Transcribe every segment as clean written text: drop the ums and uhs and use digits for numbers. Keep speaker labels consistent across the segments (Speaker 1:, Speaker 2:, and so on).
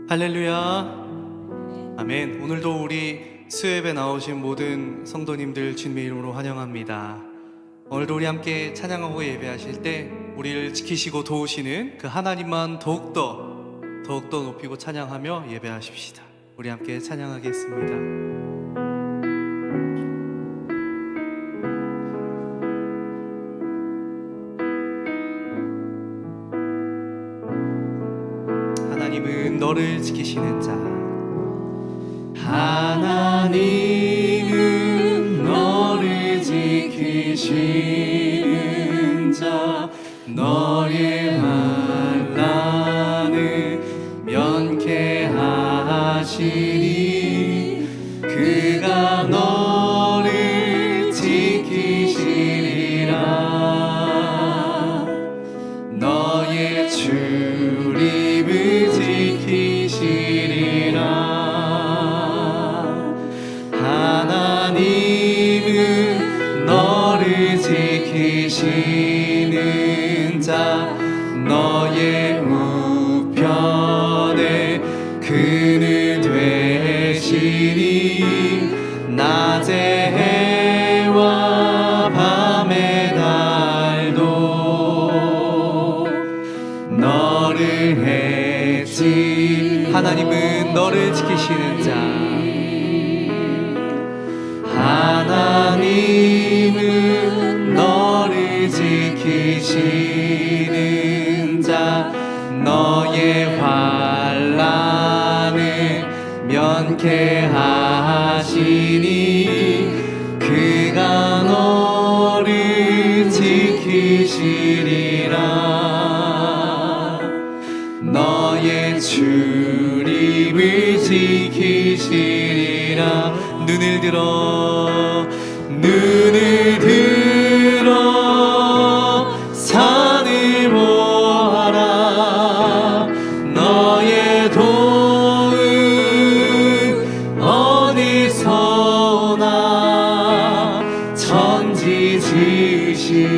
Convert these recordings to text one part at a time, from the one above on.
Speaker 1: 할렐루야. 아멘. 오늘도 우리 수요예배 나오신 모든 성도님들 주님의 이름으로 환영합니다. 오늘도 우리 함께 찬양하고 예배하실 때 우리를 지키시고 도우시는 그 하나님만 더욱더 높이고 찬양하며 예배하십시다. 우리 함께 찬양하겠습니다. 하나님은 너를 지키시는 자, 하나님은 너를 지키시는 자, 너의 환난을 면케하시니 그가 너를 지키시리라. 너의 출입을 지키시리라. 하나님은 너를 지키시는 자, 너의 우편에 그늘 되시니 낮의 해와 밤의 달도 너를 했지. 하나님은 너를 지키시는 자, 하나님은 너를 지키시는 자, 너의 환난을 면케하시니 그가 너를 지키시리라. 너의 출입을 지키시리라. 눈을 들어 산을 보아라. 너의 도움 어디서 오나. 천지 지으신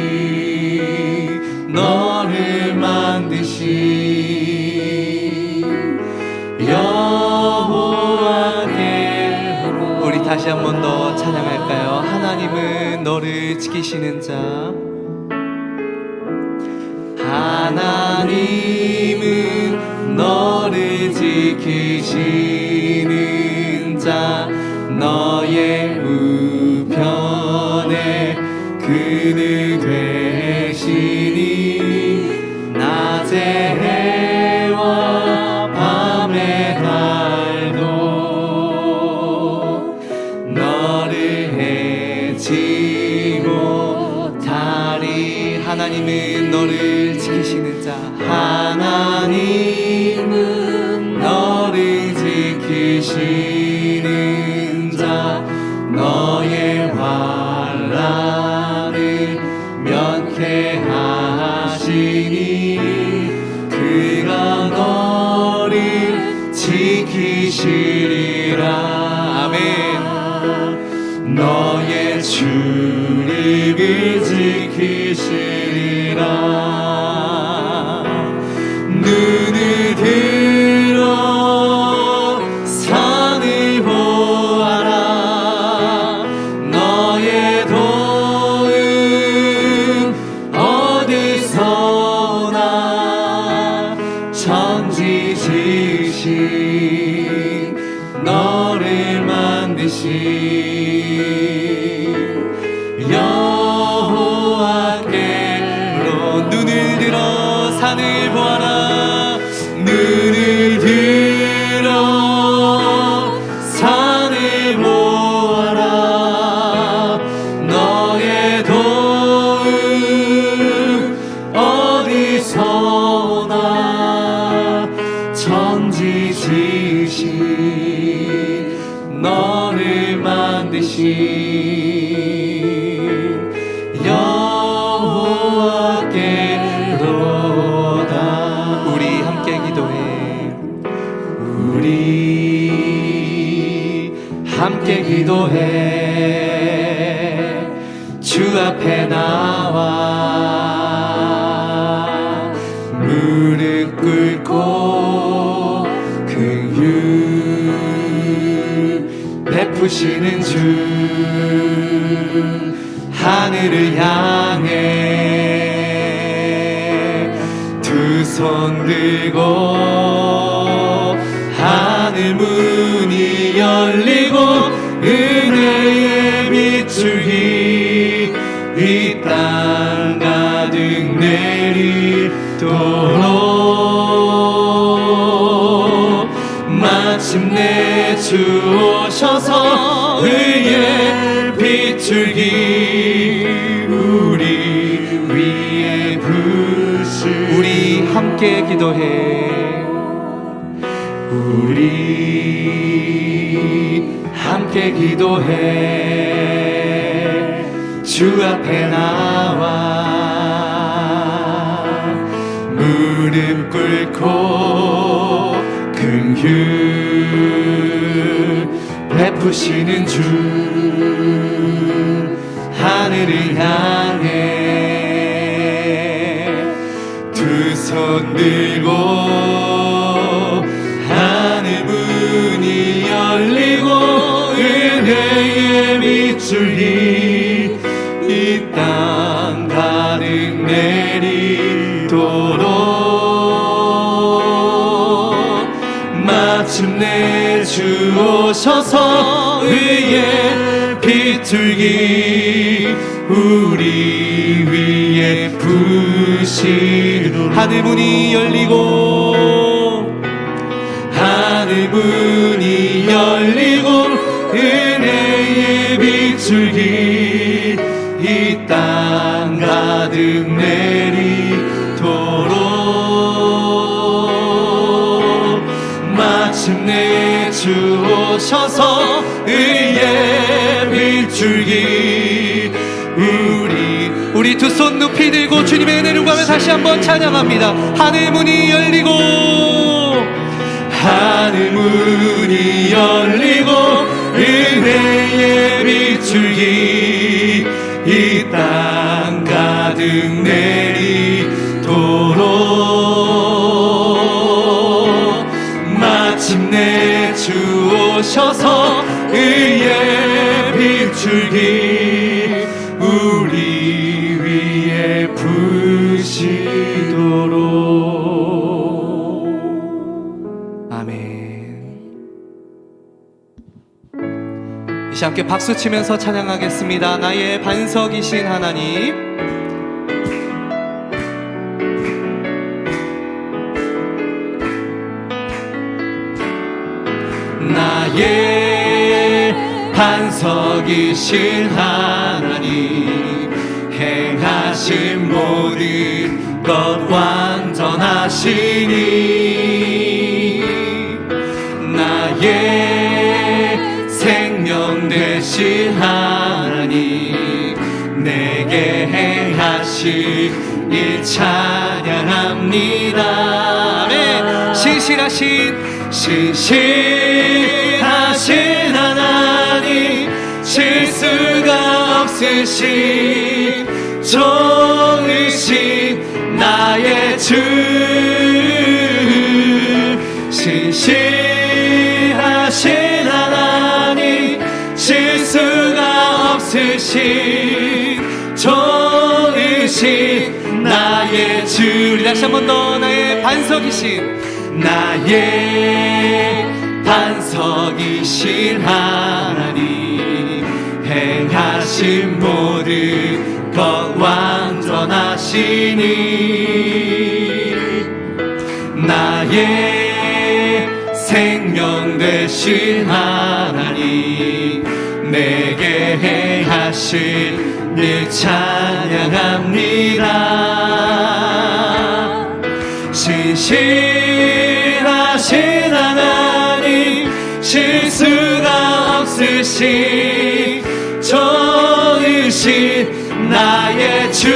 Speaker 1: 너를 만드신 여호와께. 우리 다시 한 번 더 찬양할까요? 하나님은 너를 지키시는 자, 하나님은 너를 지키시는 자, 너의 우편에 그늘 되시니 낮의 해와 밤의 달도 너를 해치고 다리. 하나님은 너를 지키시는 자, 하나님은 너를 지키시는 자, 너의 환난을 면케하시니 그가 너를 지키시리라. 아멘. 너의 출입을 지키시리라. 눈을 들어 산을 보아라. 너의 도움 어디서 오나. 천지 지으신 너를 만드신 여호와께로. 눈을 들어 산을 보아라. 눈을 들어 산을 보아라. 너의 도움 어디서 오나. 천지 지으신 너를 만드신 여호와께로다. 우리 함께 기도해. 우리 함께 기도해. 주 앞에 나와 무릎 꿇고 그 베푸시는 주 하늘을 향해 두 손 들고 하늘 문이 열리고 은혜의 밑줄기 이 땅 가득 내리도록 마침내 주 오셔서 의의 빗줄기 우리 위에 부시 우리 함께 기도해 우리 함께 기도해 주 앞에 나와 무릎 꿇고 긍휼 베푸시는 주 하늘을 향해 두 손 들고 하늘 문이 열리고 은혜의 밑줄기 이 땅 가득 내리도록 마침내 주 오셔서 의의 빗줄기 우리 위에 부시도록 하늘 문이 열리고 하늘 문이 열리고 은혜의 빗줄기 이 땅 가득 내리도록 마침내 주 오셔서 의의 빗줄기 우리 두 손 높이 들고 주님의 은혜를 구하며 다시 한번 찬양합니다. 하늘 문이 열리고 하늘 문이 열리고 은혜의 빗줄기 이 땅 가득 내리도록 마침내 주 오셔서 의의 빗줄기 우리 위에 부시도록 아멘. 이제 함께 박수 치면서 찬양하겠습니다. 나의 반석이신 하나님 나의 반석이신 하나님 행하신 모든 것 완전하시니 나의 생명 되신 하나님 내게 행하신 일 찬양합니다. 아멘. 신실하신 하나님 실수가 없으신 좋으신 나의 주 신실하신 하나님 실수가 없으신 좋으신 나의 주 다시 한 번 더 나의 반석이신 나의 반석이신 하나님 행하신 모든 것 완전하시니 나의 생명 되신 하나님 내게 행하신 일 찬양합니다. 신실하신 하나님 실수가 없으신 좋으신 나의 주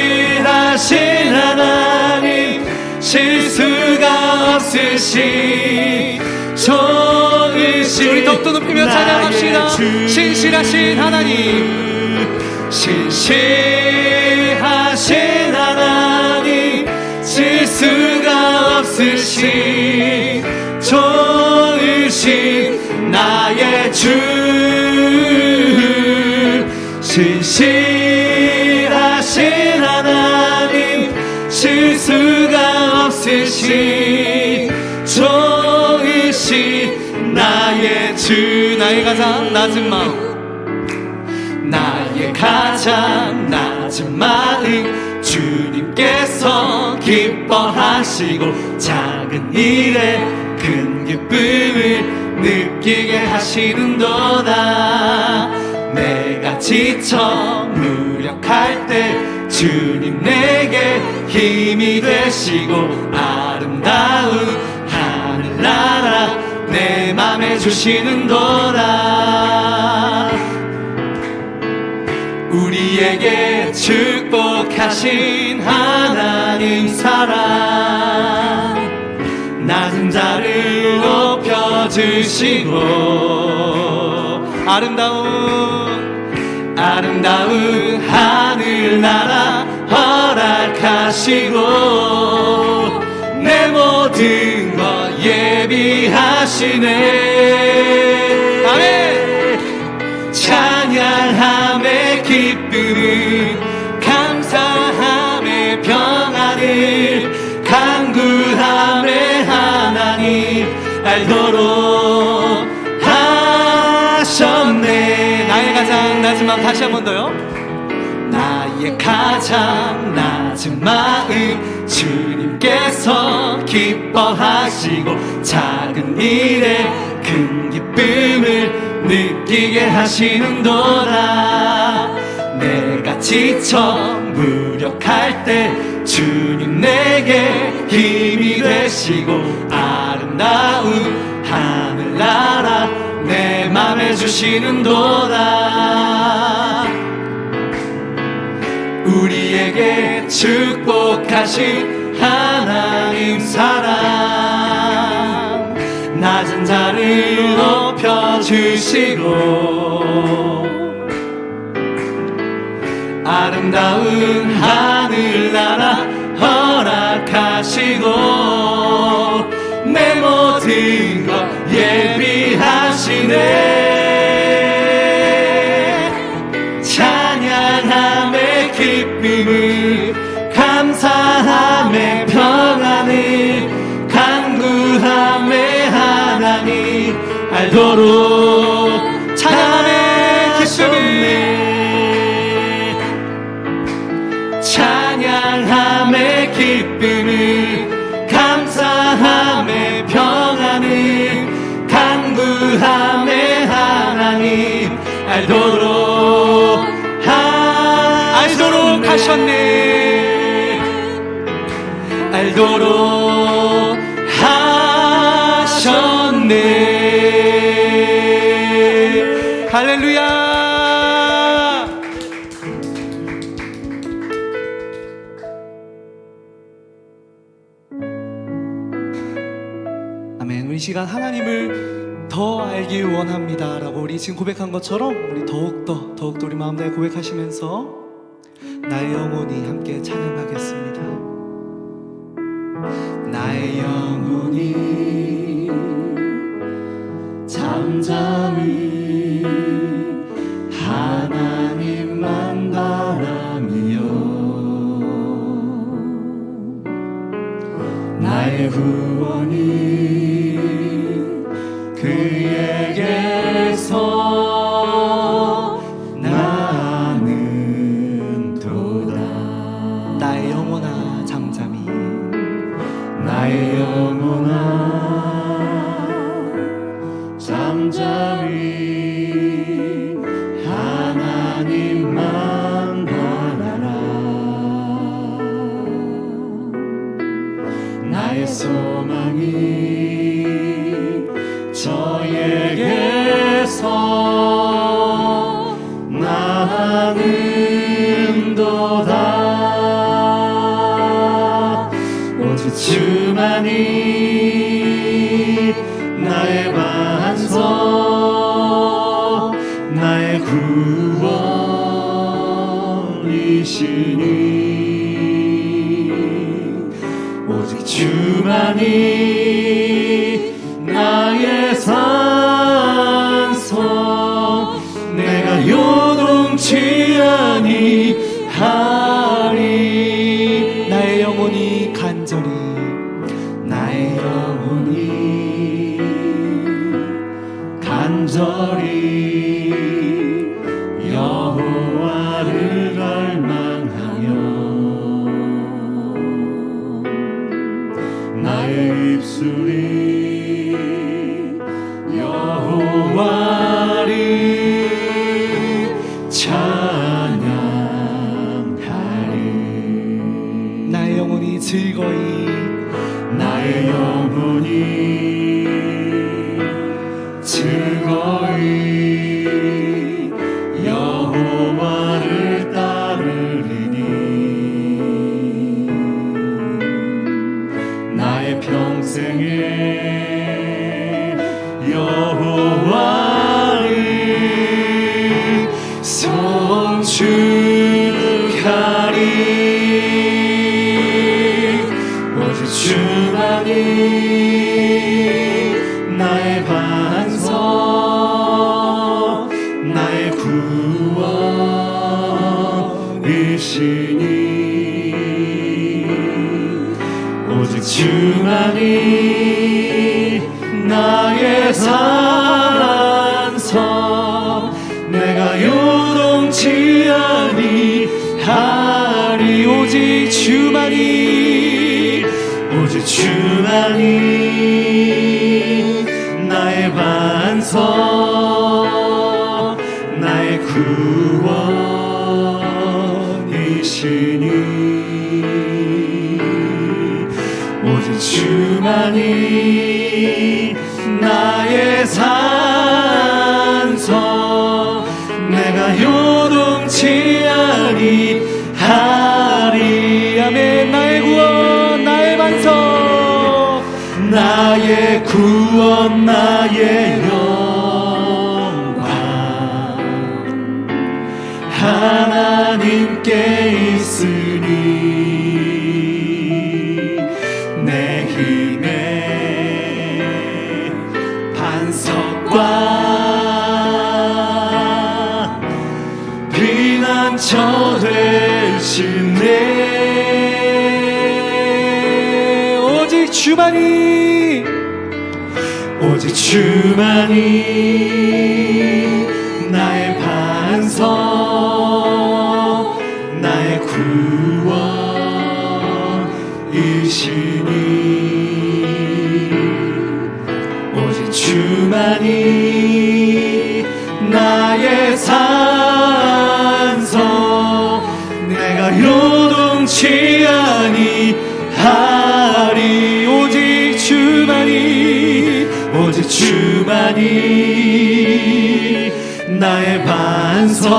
Speaker 1: 신실하신 하나님 실수가 없으신 좋으신 우리 더욱더 높이며 찬양합시다. 신실하신 하나님 신실하신 하나님 실수가 없으신 주 신실하신 하나님 실수가 없으신 종이신 나의 주 나의 가장 낮은 마음 나의 가장 낮은 마음 주님께서 기뻐하시고 작은 일에 큰 기쁨을 느끼게 하시는도다 내가 지쳐 무력할 때 주님 내게 힘이 되시고 아름다운 하늘나라 내 맘에 주시는도다 우리에게 축복하신 하나님 사랑 낮은 자를 높여주시고 아름다운 하늘나라 허락하시고 내 모든 것 예비하시네 아멘 찬양함의 기쁨을 감사함의 평안을 간구함의 하나님 알도록 하셨네 나의 가장 낮은 마음 다시 한 번 더요 나의 가장 낮은 마음 주님께서 기뻐하시고 작은 일에 큰 기쁨을 느끼게 하시는도다 내가 지쳐 무력할 때 주님 내게 힘이 되시고 아름다운 하늘나라 내 맘에 주시는도다 우리에게 축복하신 하나님 사랑 낮은 자를 높여주시고 아름다운 하늘나라 허락하시고 내 모든 것 예비하시네 찬양함의 기쁨을 감사함의 평안을 간구함의 하나님 알도록 찬양함의 기쁨을 찬양함의 기쁨을 감사함의 평안을 간구함의 하나님 알도록 하셨네 알도록 하셨네 할렐루야 아멘 우리 시간 하나님을 더 알기 원합니다 라고 우리 지금 고백한 것처럼 우리 더욱더 우리 마음 다해 고백하시면서 나의 영혼이 함께 찬양하겠습니다 나의 영혼이 잠잠히 하나님만 바라며 나의 후원이 그에게서 나는 도다 나의 영혼아 잠잠히 나의 영혼아 잠잠히 하나님만 바라라 나의 소망이 저에게서 나는 도다 오직 주만이 나의 반석 나의 구원이시니 오직 주만이 나의 산소
Speaker 2: 내가 요동치 아니하리.
Speaker 1: 나의 영혼이 간절히
Speaker 2: 나의 영혼이 간절히 여호와를 갈망하며 나의 입술이 여호와를 찬양하리.
Speaker 1: 나의 영혼이 즐거이
Speaker 2: 나의 영혼이 즐거이 여호와를 따르리니 나의 평생에 여호와를 송축하리. 오직 주만이 나의 반석 나의 구원이시니 오직 주만이 나의 산성 내가 요동치 아니하리.
Speaker 1: 오직 주만이
Speaker 2: 오직 주만이 나의 반석 나의 구원이시니 오직 주만이 나의 산성 내가 요동치 아니하리.
Speaker 1: 아멘. 나의 구원 나의 반석
Speaker 2: 나의 구원 나의 영광 하나님께 있으니 내 힘의 반석과 피난처 되시네.
Speaker 1: 오직 주만이
Speaker 2: 오직 주만이 나의 반석 나의 구원이시니 오직 주만이 나의 산성 내가 요동치 아니하리.
Speaker 1: 오직 주만이
Speaker 2: 오직 주만이 나의 반석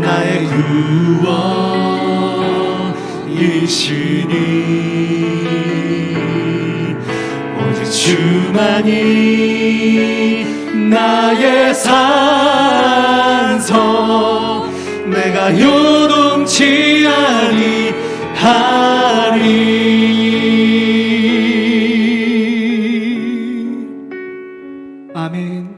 Speaker 2: 나의 구원이시니 오직 주만이 나의 산석 내가 요동치 아니하리.
Speaker 1: 아멘.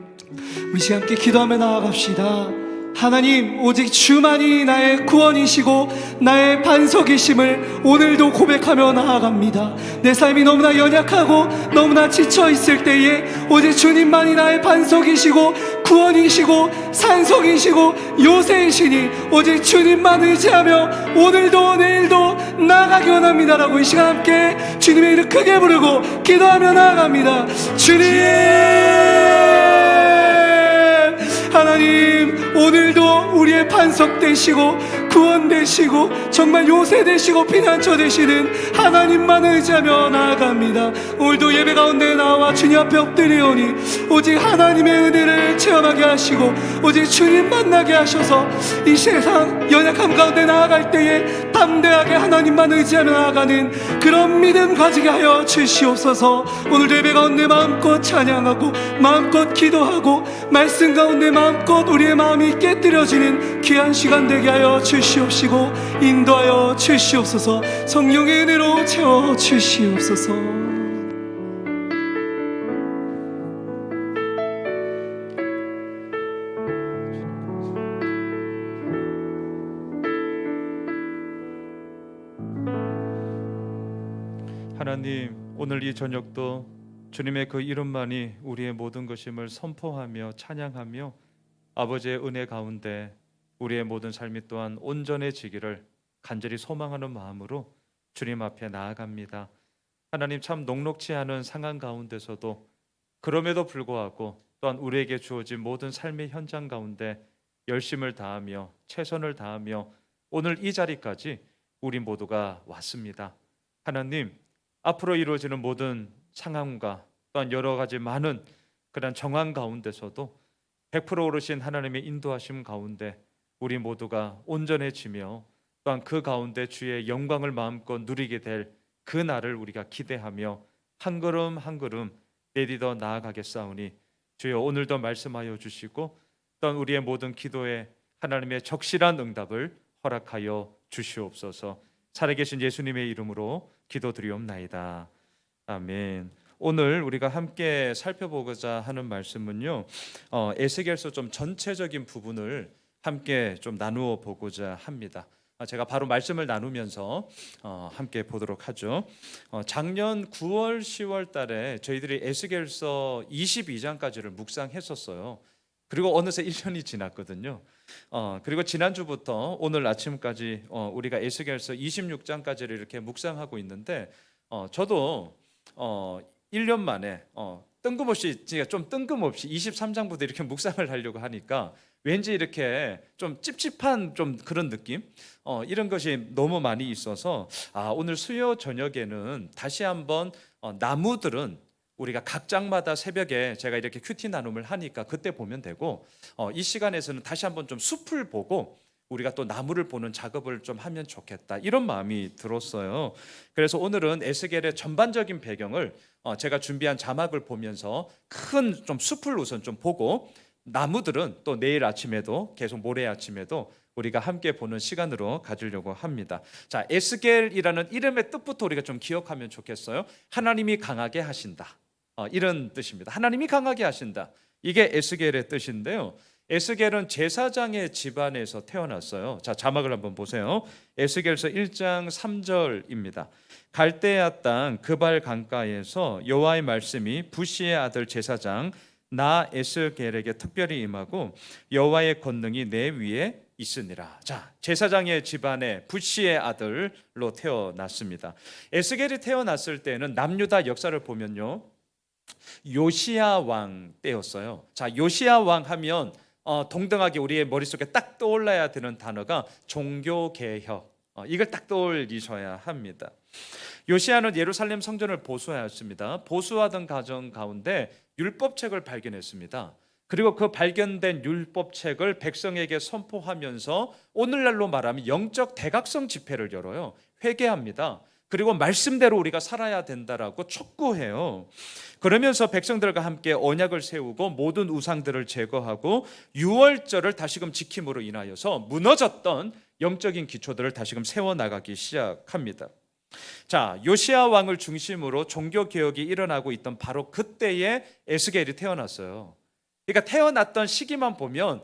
Speaker 1: 우리 시간 함께 기도하며 나아갑시다. 하나님, 오직 주만이 나의 구원이시고 나의 반석이심을 오늘도 고백하며 나아갑니다. 내 삶이 너무나 연약하고 너무나 지쳐있을 때에 오직 주님만이 나의 반석이시고 구원이시고 산석이시고 요새이시니 오직 주님만 의지하며 오늘도 내일도 나아가기 원합니다라고 이 시간 함께 주님의 이름 크게 부르고 기도하며 나아갑니다. 주님, 하나님, 오늘도 우리의 반석 되시고 구원 되시고 정말 요새 되시고 피난처 되시는 하나님만 의지하며 나아갑니다. 오늘도 예배 가운데 나와 주님 앞에 엎드리오니 오직 하나님의 은혜를 체험하게 하시고 오직 주님 만나게 하셔서 이 세상 연약함 가운데 나아갈 때에 담대하게 하나님만 의지하며 나아가는 그런 믿음 가지게 하여 주시옵소서. 오늘도 예배 가운데 마음껏 찬양하고 마음껏 기도하고 말씀 가운데 마음껏 우리의 마음이 깨뜨려지는 귀한 시간 되게 하여 주시옵시고 인도하여 주시옵소서. 성령의 은혜로 채워 주시옵소서.
Speaker 3: 하나님, 오늘 이 저녁도 주님의 그 이름만이 우리의 모든 것임을 선포하며 찬양하며 아버지의 은혜 가운데 우리의 모든 삶이 또한 온전해지기를 간절히 소망하는 마음으로 주님 앞에 나아갑니다. 하나님, 참 녹록지 않은 상황 가운데서도 그럼에도 불구하고 또한 우리에게 주어진 모든 삶의 현장 가운데 열심을 다하며 최선을 다하며 오늘 이 자리까지 우리 모두가 왔습니다. 하나님, 앞으로 이루어지는 모든 상황과 또한 여러 가지 많은 그런 정황 가운데서도 100% 오르신 하나님의 인도하심 가운데 우리 모두가 온전해지며 또한 그 가운데 주의 영광을 마음껏 누리게 될 그 날을 우리가 기대하며 한 걸음 한 걸음 내디더 나아가겠사오니 주여 오늘도 말씀하여 주시고 또한 우리의 모든 기도에 하나님의 적실한 응답을 허락하여 주시옵소서. 살아계신 예수님의 이름으로 기도드리옵나이다. 아멘. 오늘 우리가 함께 살펴보고자 하는 말씀은요, 에스겔서 좀 전체적인 부분을 함께 좀 나누어 보고자 합니다. 제가 바로 말씀을 나누면서 함께 보도록 하죠. 작년 9월 10월 달에 저희들이 에스겔서 22장까지를 묵상했었어요. 그리고 어느새 1년이 지났거든요. 그리고 지난주부터 오늘 아침까지 우리가 에스겔서 26장까지를 이렇게 묵상하고 있는데 저도 1년 만에 뜬금없이, 제가 좀 뜬금없이 23장부터 이렇게 묵상을 하려고 하니까 왠지 이렇게 좀 찝찝한 좀 그런 느낌, 이런 것이 너무 많이 있어서 오늘 수요 저녁에는 다시 한번 나무들은 우리가 각 장마다 새벽에 제가 이렇게 큐티 나눔을 하니까 그때 보면 되고, 이 시간에서는 다시 한번 좀 숲을 보고 우리가 또 나무를 보는 작업을 좀 하면 좋겠다, 이런 마음이 들었어요. 그래서 오늘은 에스겔의 전반적인 배경을 제가 준비한 자막을 보면서 큰 좀 숲을 우선 좀 보고, 나무들은 또 내일 아침에도 계속 모레 아침에도 우리가 함께 보는 시간으로 가지려고 합니다. 자, 에스겔이라는 이름의 뜻부터 우리가 좀 기억하면 좋겠어요. 하나님이 강하게 하신다, 이런 뜻입니다. 하나님이 강하게 하신다, 이게 에스겔의 뜻인데요. 에스겔은 제사장의 집안에서 태어났어요. 자, 자막을 한번 보세요. 에스겔서 1장 3절입니다. 갈대아 땅 그발 강가에서 여호와의 말씀이 부시의 아들 제사장 나 에스겔에게 특별히 임하고 여호와의 권능이 내 위에 있으니라. 자, 제사장의 집안에 부시의 아들로 태어났습니다. 에스겔이 태어났을 때는 남유다 역사를 보면요, 요시야 왕 때였어요. 자, 요시야 왕 하면 동등하게 우리의 머릿속에 딱 떠올라야 되는 단어가 종교개혁, 이걸 딱 떠올리셔야 합니다. 요시야는 예루살렘 성전을 보수하였습니다. 보수하던 과정 가운데 율법책을 발견했습니다. 그리고 그 발견된 율법책을 백성에게 선포하면서 오늘날로 말하면 영적 대각성 집회를 열어요. 회개합니다. 그리고 말씀대로 우리가 살아야 된다라고 촉구해요. 그러면서 백성들과 함께 언약을 세우고 모든 우상들을 제거하고 유월절을 다시금 지킴으로 인하여서 무너졌던 영적인 기초들을 다시금 세워나가기 시작합니다. 자, 요시야 왕을 중심으로 종교개혁이 일어나고 있던 바로 그때에 에스겔이 태어났어요. 그러니까 태어났던 시기만 보면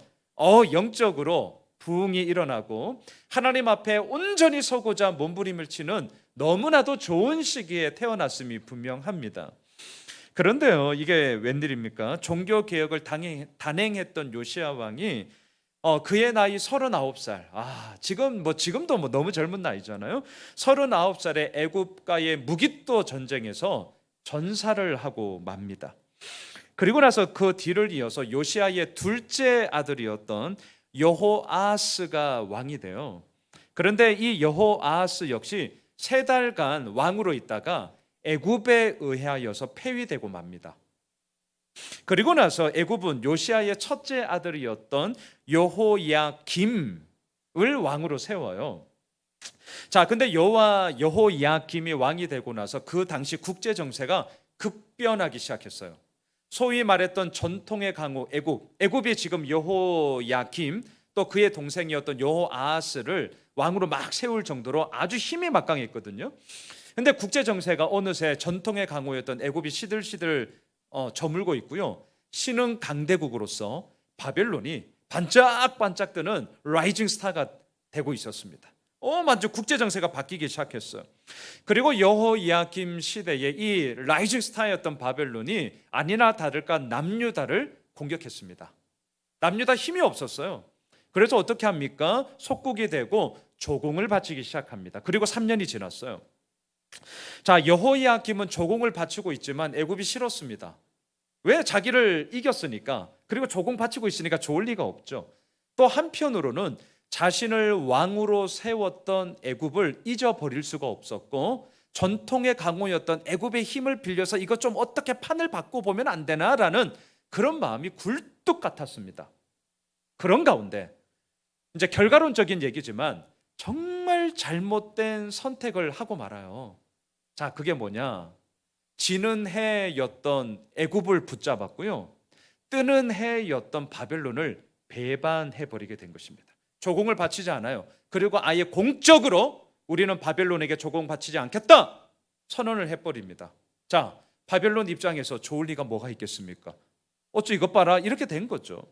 Speaker 3: 영적으로 부흥이 일어나고 하나님 앞에 온전히 서고자 몸부림을 치는 너무나도 좋은 시기에 태어났음이 분명합니다. 그런데요, 이게 웬일입니까? 종교개혁을 단행했던 요시야 왕이 그의 나이 39살, 지금도 너무 젊은 나이잖아요. 39살에 애굽과의 무기또 전쟁에서 전사를 하고 맙니다. 그리고 나서 그 뒤를 이어서 요시야의 둘째 아들이었던 여호아하스가 왕이 돼요. 그런데 이 여호아하스 역시 3달간 왕으로 있다가 애굽에 의하여서 폐위되고 맙니다. 그리고 나서 애굽은 요시야의 첫째 아들이었던 여호야김을 왕으로 세워요. 자, 근데 여호야김이 왕이 되고 나서 그 당시 국제 정세가 급변하기 시작했어요. 소위 말했던 전통의 강호 애굽이 지금 여호야김 또 그의 동생이었던 여호아하스를 왕으로 막 세울 정도로 아주 힘이 막강했거든요. 근데 국제 정세가 어느새 전통의 강호였던 애굽이 시들시들 저물고 있고요. 신흥 강대국으로서 바벨론이 반짝반짝 뜨는 라이징 스타가 되고 있었습니다. 완전 국제 정세가 바뀌기 시작했어요. 그리고 여호야김 시대에 이 라이징 스타였던 바벨론이 아니나 다를까 남유다를 공격했습니다. 남유다 힘이 없었어요. 그래서 어떻게 합니까? 속국이 되고 조공을 바치기 시작합니다. 그리고 3년이 지났어요. 자, 여호야김은 조공을 바치고 있지만 애굽이 싫었습니다. 왜? 자기를 이겼으니까. 그리고 조공 바치고 있으니까 좋을 리가 없죠. 또 한편으로는 자신을 왕으로 세웠던 애굽을 잊어버릴 수가 없었고, 전통의 강호였던 애굽의 힘을 빌려서 이것 좀 어떻게 판을 바꿔보면 안 되나라는 그런 마음이 굴뚝 같았습니다. 그런 가운데 이제 결과론적인 얘기지만 정말 잘못된 선택을 하고 말아요. 자, 그게 뭐냐? 지는 해였던 애굽을 붙잡았고요, 뜨는 해였던 바벨론을 배반해버리게 된 것입니다. 조공을 바치지 않아요. 그리고 아예 공적으로 우리는 바벨론에게 조공 바치지 않겠다 선언을 해버립니다. 자, 바벨론 입장에서 좋을 리가 뭐가 있겠습니까? 어쩌 이것 봐라 이렇게 된 거죠.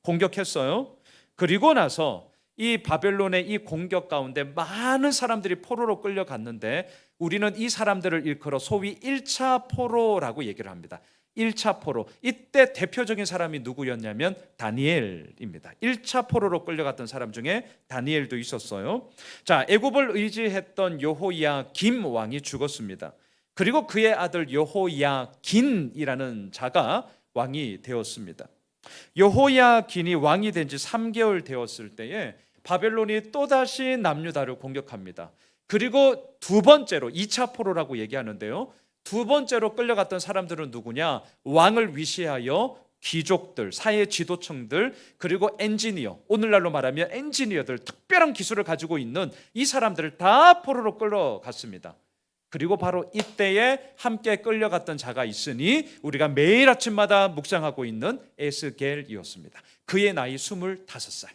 Speaker 3: 공격했어요. 그리고 나서 이 바벨론의 이 공격 가운데 많은 사람들이 포로로 끌려갔는데 우리는 이 사람들을 일컬어 소위 1차 포로라고 얘기를 합니다. 1차 포로. 이때 대표적인 사람이 누구였냐면 다니엘입니다. 1차 포로로 끌려갔던 사람 중에 다니엘도 있었어요. 자, 애굽을 의지했던 여호야김 왕이 죽었습니다. 그리고 그의 아들 여호야긴이라는 자가 왕이 되었습니다. 여호야긴이 왕이 된 지 3개월 되었을 때에 바벨론이 또다시 남유다를 공격합니다. 그리고 두 번째로 2차 포로라고 얘기하는데요, 두 번째로 끌려갔던 사람들은 누구냐? 왕을 위시하여 귀족들, 사회 지도층들, 그리고 엔지니어, 오늘날로 말하면 엔지니어들, 특별한 기술을 가지고 있는 이 사람들을 다 포로로 끌려갔습니다. 그리고 바로 이때에 함께 끌려갔던 자가 있으니 우리가 매일 아침마다 묵상하고 있는 에스겔이었습니다. 그의 나이 25살.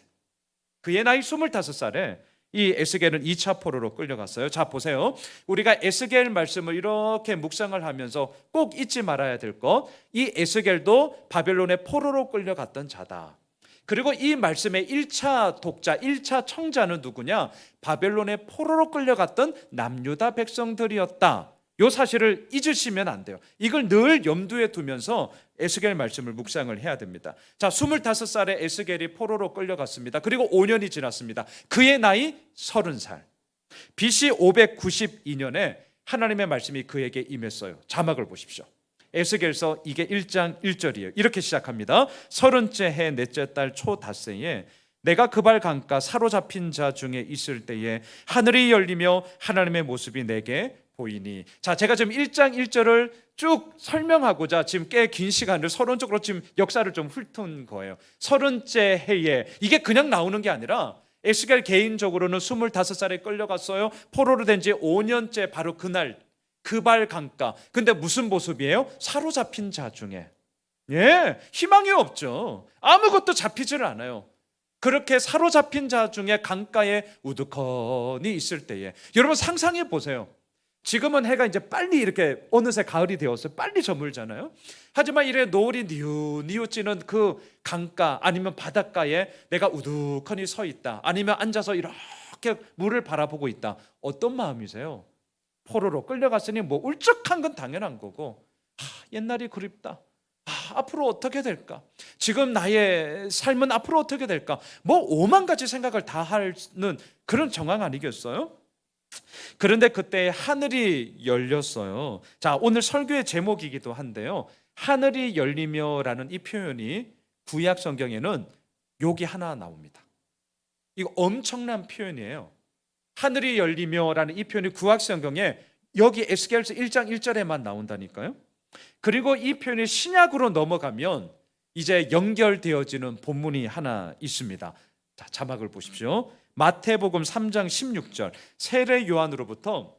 Speaker 3: 그의 나이 25살에 이 에스겔은 2차 포로로 끌려갔어요. 자, 보세요. 우리가 에스겔 말씀을 이렇게 묵상을 하면서 꼭 잊지 말아야 될 것, 이 에스겔도 바벨론의 포로로 끌려갔던 자다. 그리고 이 말씀의 1차 독자, 1차 청자는 누구냐? 바벨론의 포로로 끌려갔던 남유다 백성들이었다. 이 사실을 잊으시면 안 돼요. 이걸 늘 염두에 두면서 에스겔 말씀을 묵상을 해야 됩니다. 자, 25살에 에스겔이 포로로 끌려갔습니다. 그리고 5년이 지났습니다. 그의 나이 30살. BC 592년에 하나님의 말씀이 그에게 임했어요. 자막을 보십시오. 에스겔서 이게 1장 1절이에요. 이렇게 시작합니다. 30째 해 넷째 달 초닷새에 내가 그발 강가 사로잡힌 자 중에 있을 때에 하늘이 열리며 하나님의 모습이 내게 보이니. 자, 제가 지금 1장 1절을 쭉 설명하고자 지금 꽤 긴 시간을 서론적으로 지금 역사를 좀 훑은 거예요. 30째 해에 이게 그냥 나오는 게 아니라 에스겔 개인적으로는 25살에 끌려갔어요. 포로로 된 지 5년째 바로 그날 그발 강가. 근데 무슨 모습이에요? 사로잡힌 자 중에. 희망이 없죠. 아무것도 잡히질 않아요. 그렇게 사로잡힌 자 중에 강가에 우두커니 있을 때에 여러분 상상해 보세요. 지금은 해가 이제 빨리 이렇게 어느새 가을이 되었어요. 빨리 저물잖아요. 하지만 이래 노을이 뉘우치는 그 강가 아니면 바닷가에 내가 우두커니 서 있다, 아니면 앉아서 이렇게 물을 바라보고 있다. 어떤 마음이세요? 포로로 끌려갔으니 뭐 울적한 건 당연한 거고, 옛날이 그립다, 앞으로 어떻게 될까, 지금 나의 삶은 앞으로 어떻게 될까, 뭐 5만 가지 생각을 다 하는 그런 정황 아니겠어요? 그런데 그때 하늘이 열렸어요. 자, 오늘 설교의 제목이기도 한데요, 하늘이 열리며라는 이 표현이 구약 성경에는 여기 하나 나옵니다. 이거 엄청난 표현이에요. 하늘이 열리며라는 이 표현이 구약 성경에 여기 에스겔서 1장 1절에만 나온다니까요. 그리고 이 표현이 신약으로 넘어가면 이제 연결되어지는 본문이 하나 있습니다. 자, 자막을 보십시오. 마태복음 3장 16절, 세례 요한으로부터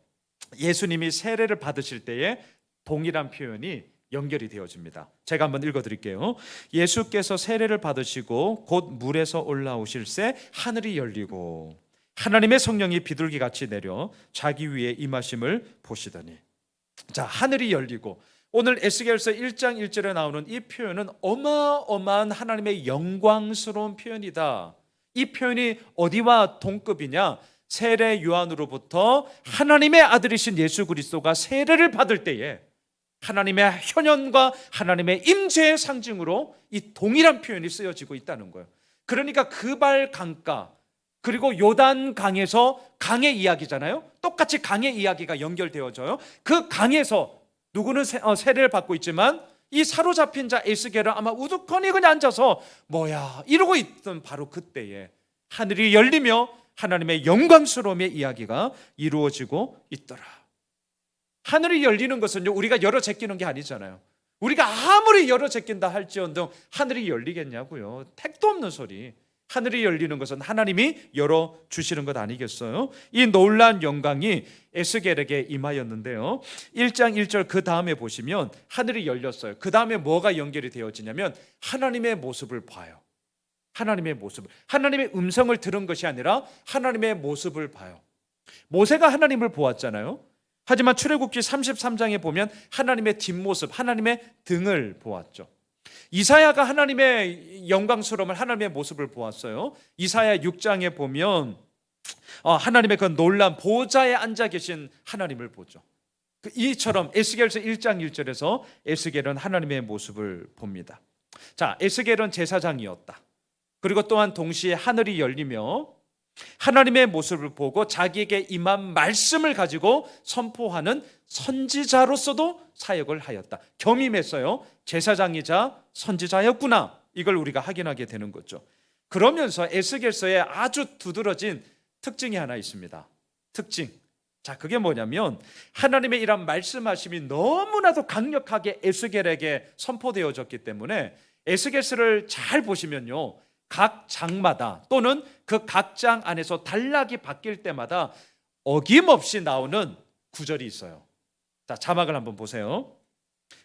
Speaker 3: 예수님이 세례를 받으실 때에 동일한 표현이 연결이 되어집니다. 제가 한번 읽어드릴게요. 예수께서 세례를 받으시고 곧 물에서 올라오실새 하늘이 열리고 하나님의 성령이 비둘기같이 내려 자기 위에 임하심을 보시더니. 자, 하늘이 열리고, 오늘 에스겔서 1장 1절에 나오는 이 표현은 어마어마한 하나님의 영광스러운 표현이다. 이 표현이 어디와 동급이냐?
Speaker 4: 세례 요한으로부터 하나님의 아들이신 예수 그리스도가 세례를 받을 때에 하나님의 현현과 하나님의 임재의 상징으로 이 동일한 표현이 쓰여지고 있다는 거예요. 그러니까 그발 강가 그리고 요단 강에서 강의 이야기잖아요. 똑같이 강의 이야기가 연결되어져요. 그 강에서 누구는 세례를 받고 있지만 이 사로잡힌 자 에스겔은 아마 우두커니 그냥 앉아서 뭐야 이러고 있던 바로 그때에 하늘이 열리며 하나님의 영광스러움의 이야기가 이루어지고 있더라. 하늘이 열리는 것은요, 우리가 열어 제끼는 게 아니잖아요. 우리가 아무리 열어 제낀다 할지언정 하늘이 열리겠냐고요. 택도 없는 소리. 하늘이 열리는 것은 하나님이 열어 주시는 것 아니겠어요? 이 놀라운 영광이 에스겔에게 임하였는데요. 1장 1절 그 다음에 보시면 하늘이 열렸어요. 그 다음에 뭐가 연결이 되어지냐면 하나님의 모습을 봐요. 하나님의 모습을, 하나님의 음성을 들은 것이 아니라 하나님의 모습을 봐요. 모세가 하나님을 보았잖아요. 하지만 출애굽기 33장에 보면 하나님의 뒷모습, 하나님의 등을 보았죠. 이사야가 하나님의 영광스러움을, 하나님의 모습을 보았어요. 이사야 6장에 보면 하나님의 그 놀라운 보좌에 앉아 계신 하나님을 보죠. 이처럼 에스겔서 1장 1절에서 에스겔은 하나님의 모습을 봅니다. 자, 에스겔은 제사장이었다. 그리고 또한 동시에 하늘이 열리며 하나님의 모습을 보고 자기에게 임한 말씀을 가지고 선포하는 선지자로서도 사역을 하였다. 겸임했어요. 제사장이자 선지자였구나. 이걸 우리가 확인하게 되는 거죠. 그러면서 에스겔서에 아주 두드러진 특징이 하나 있습니다. 특징. 자, 그게 뭐냐면 하나님의 이런 말씀하심이 너무나도 강력하게 에스겔에게 선포되어졌기 때문에 에스겔서를 잘 보시면요, 각 장마다 또는 그 각 장 안에서 단락이 바뀔 때마다 어김없이 나오는 구절이 있어요. 자, 자막을 한번 보세요.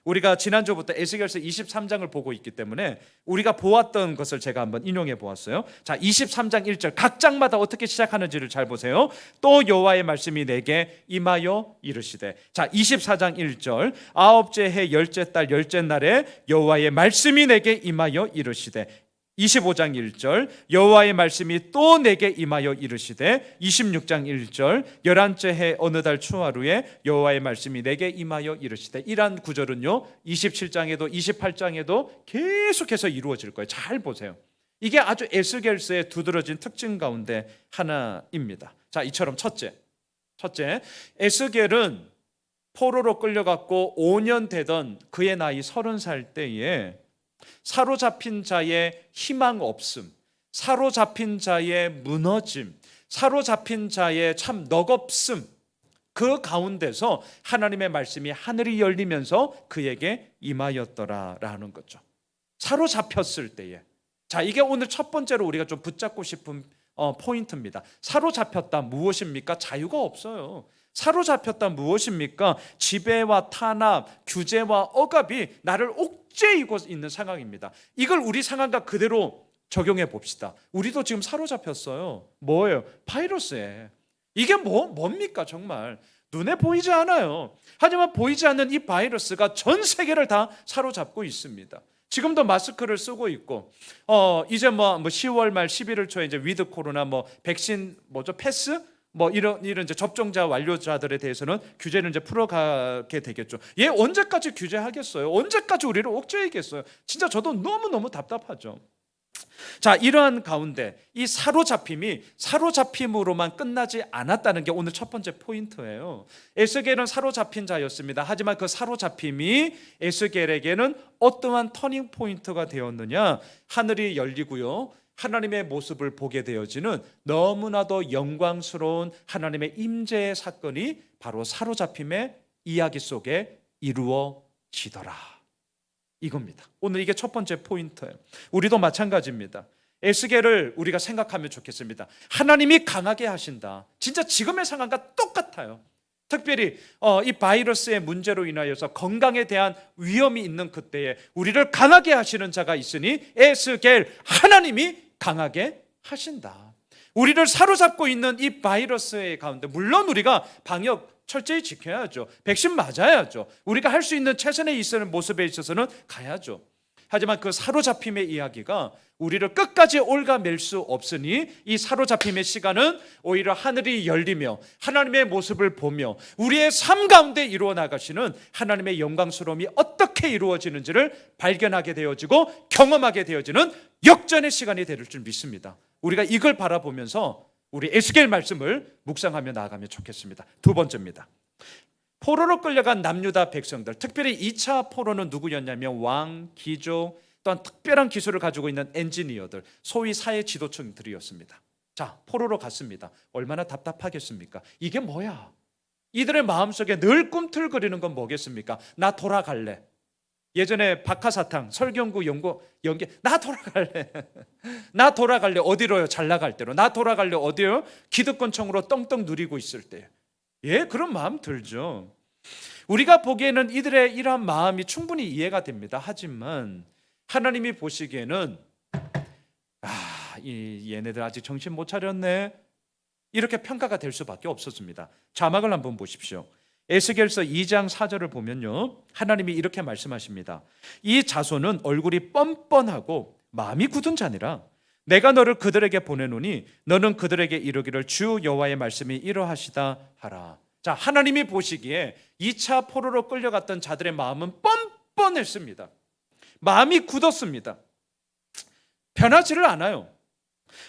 Speaker 4: 우리가 지난주부터 에스겔서 23장을 보고 있기 때문에 우리가 보았던 것을 제가 한번 인용해 보았어요. 자, 23장 1절 각 장마다 어떻게 시작하는지를 잘 보세요. 또 여호와의 말씀이 내게 임하여 이르시되. 자, 24장 1절 아홉째 해 열째 달 열째 날에 여호와의 말씀이 내게 임하여 이르시되. 25장 1절 여호와의 말씀이 또 내게 임하여 이르시되. 26장 1절 11째 해 어느 달 추하루에 여호와의 말씀이 내게 임하여 이르시되. 이란 구절은요 27장에도 28장에도 계속해서 이루어질 거예요. 잘 보세요. 이게 아주 에스겔서의 두드러진 특징 가운데 하나입니다. 자, 이처럼 첫째 에스겔은 포로로 끌려갔고 5년 되던 그의 나이 30살 때에 사로잡힌 자의 희망 없음, 사로잡힌 자의 무너짐, 사로잡힌 자의 참 넋없음, 그 가운데서 하나님의 말씀이 하늘이 열리면서 그에게 임하였더라라는 거죠. 사로잡혔을 때에. 자, 이게 오늘 첫 번째로 우리가 좀 붙잡고 싶은 포인트입니다. 사로잡혔다 무엇입니까? 자유가 없어요. 사로잡혔다 무엇입니까? 지배와 탄압, 규제와 억압이 나를 옥죄이고 있는 상황입니다. 이걸 우리 상황과 그대로 적용해 봅시다. 우리도 지금 사로잡혔어요. 뭐예요? 바이러스에. 이게 뭡니까 정말? 눈에 보이지 않아요. 하지만 보이지 않는 이 바이러스가 전 세계를 다 사로잡고 있습니다. 지금도 마스크를 쓰고 있고, 이제 10월 말 11월 초에 이제 위드 코로나 백신 패스 이런 이제 접종자 완료자들에 대해서는 규제를 이제 풀어가게 되겠죠. 얘 언제까지 규제하겠어요? 언제까지 우리를 옥죄이겠어요? 진짜 저도 너무너무 답답하죠. 자, 이러한 가운데 이 사로잡힘이 사로잡힘으로만 끝나지 않았다는 게 오늘 첫 번째 포인트예요. 에스겔은 사로잡힌 자였습니다. 하지만 그 사로잡힘이 에스겔에게는 어떠한 터닝 포인트가 되었느냐? 하늘이 열리고요, 하나님의 모습을 보게 되어지는 너무나도 영광스러운 하나님의 임재의 사건이 바로 사로잡힘의 이야기 속에 이루어지더라, 이겁니다. 오늘 이게 첫 번째 포인트예요. 우리도 마찬가지입니다. 에스겔을 우리가 생각하면 좋겠습니다. 하나님이 강하게 하신다. 진짜 지금의 상황과 똑같아요. 특별히 이 바이러스의 문제로 인하여서 건강에 대한 위험이 있는 그때에 우리를 강하게 하시는 자가 있으니 에스겔, 하나님이 강하게 하신다. 우리를 사로잡고 있는 이 바이러스의 가운데 물론 우리가 방역 철저히 지켜야죠. 백신 맞아야죠. 우리가 할 수 있는 최선의 있는 모습에 있어서는 가야죠. 하지만 그 사로잡힘의 이야기가 우리를 끝까지 올가맬 수 없으니 이 사로잡힘의 시간은 오히려 하늘이 열리며 하나님의 모습을 보며 우리의 삶 가운데 이루어 나가시는 하나님의 영광스러움이 어떻게 이루어지는지를 발견하게 되어지고 경험하게 되어지는 역전의 시간이 될 줄 믿습니다. 우리가 이걸 바라보면서 우리 에스겔 말씀을 묵상하며 나아가면 좋겠습니다. 두 번째입니다. 포로로 끌려간 남유다 백성들, 특별히 2차 포로는 누구였냐면 왕, 귀족, 또한 특별한 기술을 가지고 있는 엔지니어들, 소위 사회 지도층들이었습니다. 자, 포로로 갔습니다. 얼마나 답답하겠습니까? 이게 뭐야? 이들의 마음속에 늘 꿈틀거리는 건 뭐겠습니까? 나 돌아갈래. 예전에 박하사탕 설경구 연기 나 돌아갈래. 나 돌아갈래. 어디로요? 잘 나갈 때로. 나 돌아갈래. 어디요? 기득권층으로 떵떵 누리고 있을 때. 예, 그런 마음 들죠. 우리가 보기에는 이들의 이러한 마음이 충분히 이해가 됩니다. 하지만 하나님이 보시기에는 얘네들 아직 정신 못 차렸네, 이렇게 평가가 될 수밖에 없었습니다. 자막을 한번 보십시오. 에스겔서 2장 4절을 보면요, 하나님이 이렇게 말씀하십니다. 이 자손은 얼굴이 뻔뻔하고 마음이 굳은 자니라. 내가 너를 그들에게 보내노니 너는 그들에게 이르기를 주 여호와의 말씀이 이러하시다 하라. 자, 하나님이 보시기에 2차 포로로 끌려갔던 자들의 마음은 뻔뻔했습니다. 마음이 굳었습니다. 변하지를 않아요.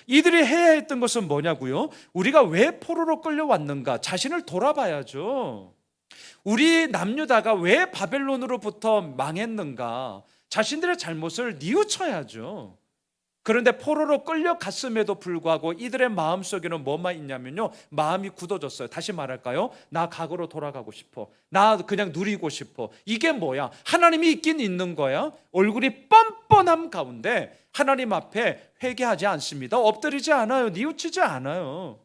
Speaker 4: 이들이 해야 했던 것은 뭐냐고요? 우리가 왜 포로로 끌려왔는가? 자신을 돌아봐야죠. 우리 남유다가 왜 바벨론으로부터 망했는가? 자신들의 잘못을 뉘우쳐야죠. 그런데 포로로 끌려갔음에도 불구하고 이들의 마음속에는 뭐만 있냐면요, 마음이 굳어졌어요. 다시 말할까요? 나 과거로 돌아가고 싶어. 나 그냥 누리고 싶어. 이게 뭐야? 하나님이 있긴 있는 거야. 얼굴이 뻔뻔함 가운데 하나님 앞에 회개하지 않습니다. 엎드리지 않아요. 뉘우치지 않아요.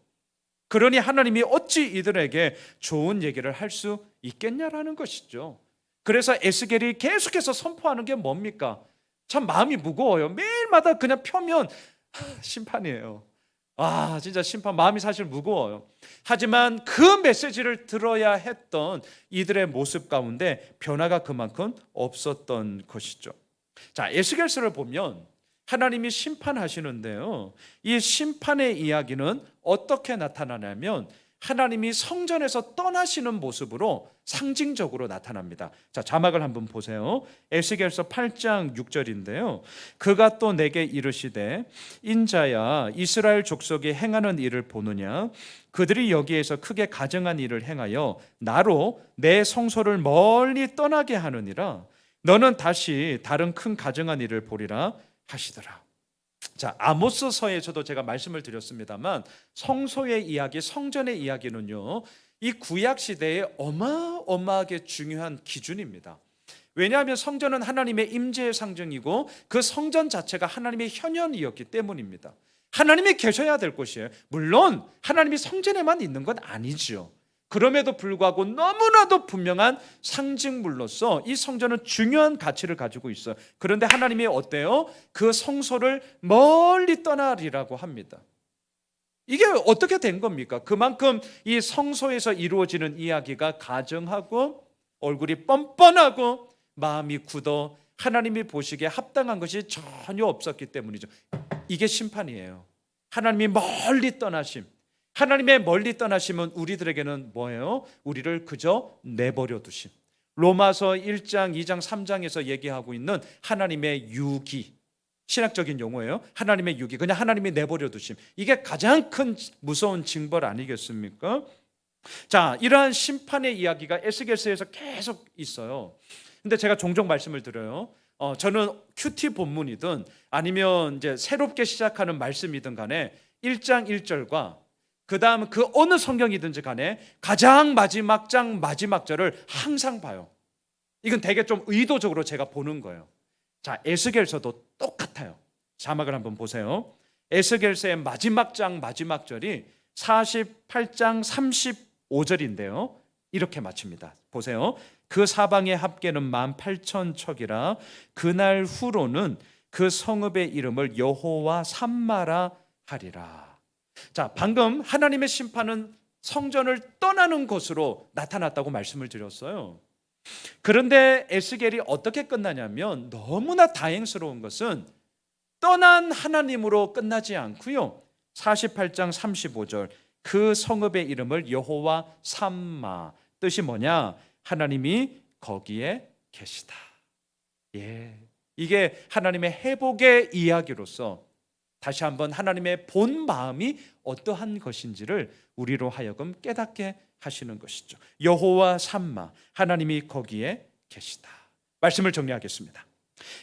Speaker 4: 그러니 하나님이 어찌 이들에게 좋은 얘기를 할 수 있겠냐라는 것이죠. 그래서 에스겔이 계속해서 선포하는 게 뭡니까? 참 마음이 무거워요. 매일마다 그냥 펴면 심판이에요. 진짜 심판, 마음이 사실 무거워요. 하지만 그 메시지를 들어야 했던 이들의 모습 가운데 변화가 그만큼 없었던 것이죠. 자, 에스겔서를 보면 하나님이 심판하시는데요, 이 심판의 이야기는 어떻게 나타나냐면 하나님이 성전에서 떠나시는 모습으로 상징적으로 나타납니다. 자, 자막을 한번 보세요. 에스겔서 8장 6절인데요. 그가 또 내게 이르시되 인자야, 이스라엘 족속이 행하는 일을 보느냐? 그들이 여기에서 크게 가증한 일을 행하여 나로 내 성소를 멀리 떠나게 하느니라. 너는 다시 다른 큰 가증한 일을 보리라 하시더라. 자, 아모스서에서도 제가 말씀을 드렸습니다만 성소의 이야기, 성전의 이야기는요, 이 구약 시대에 어마어마하게 중요한 기준입니다. 왜냐하면 성전은 하나님의 임재의 상징이고 그 성전 자체가 하나님의 현현이었기 때문입니다. 하나님이 계셔야 될 곳이에요. 물론 하나님이 성전에만 있는 건 아니죠. 그럼에도 불구하고 너무나도 분명한 상징물로서 이 성전은 중요한 가치를 가지고 있어요. 그런데 하나님이 어때요? 그 성소를 멀리 떠나리라고 합니다. 이게 어떻게 된 겁니까? 그만큼 이 성소에서 이루어지는 이야기가 가증하고 얼굴이 뻔뻔하고 마음이 굳어 하나님이 보시기에 합당한 것이 전혀 없었기 때문이죠. 이게 심판이에요. 하나님이 멀리 떠나심. 하나님의 멀리 떠나심은 우리들에게는 뭐예요? 우리를 그저 내버려 두심. 로마서 1장, 2장, 3장에서 얘기하고 있는 하나님의 유기, 신학적인 용어예요. 하나님의 유기, 그냥 하나님이 내버려 두심. 이게 가장 큰 무서운 징벌 아니겠습니까? 자, 이러한 심판의 이야기가 에스겔서에서 계속 있어요. 근데 제가 종종 말씀을 드려요. 저는 큐티 본문이든 아니면 이제 새롭게 시작하는 말씀이든 간에 1장 1절과 그 다음 그 어느 성경이든지 간에 가장 마지막 장 마지막 절을 항상 봐요. 이건 되게 좀 의도적으로 제가 보는 거예요. 자, 에스겔서도 똑같아요. 자막을 한번 보세요. 에스겔서의 마지막 장 마지막 절이 48장 35절인데요 이렇게 마칩니다. 보세요. 그 사방의 합계는 18,000척이라 그날 후로는 그 성읍의 이름을 여호와 삼마라 하리라. 자, 방금 하나님의 심판은 성전을 떠나는 것으로 나타났다고 말씀을 드렸어요. 그런데 에스겔이 어떻게 끝나냐면 너무나 다행스러운 것은 떠난 하나님으로 끝나지 않고요. 48장 35절 그 성읍의 이름을 여호와 삼마, 뜻이 뭐냐? 하나님이 거기에 계시다. 예, 이게 하나님의 회복의 이야기로서 다시 한번 하나님의 본 마음이 어떠한 것인지를 우리로 하여금 깨닫게 하시는 것이죠. 여호와 삼마, 하나님이 거기에 계시다. 말씀을 정리하겠습니다.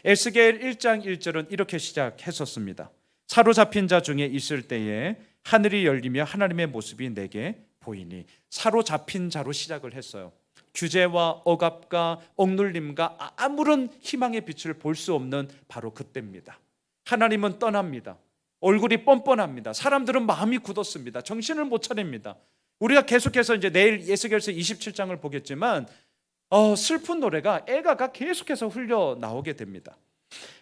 Speaker 4: 에스겔 1장 1절은 이렇게 시작했었습니다. 사로잡힌 자 중에 있을 때에 하늘이 열리며 하나님의 모습이 내게 보이니. 사로잡힌 자로 시작을 했어요. 규제와 억압과 억눌림과 아무런 희망의 빛을 볼 수 없는 바로 그때입니다. 하나님은 떠납니다. 얼굴이 뻔뻔합니다. 사람들은 마음이 굳었습니다. 정신을 못 차립니다. 우리가 계속해서 이제 내일 에스겔서 27장을 보겠지만 슬픈 노래가 애가가 계속해서 흘려 나오게 됩니다.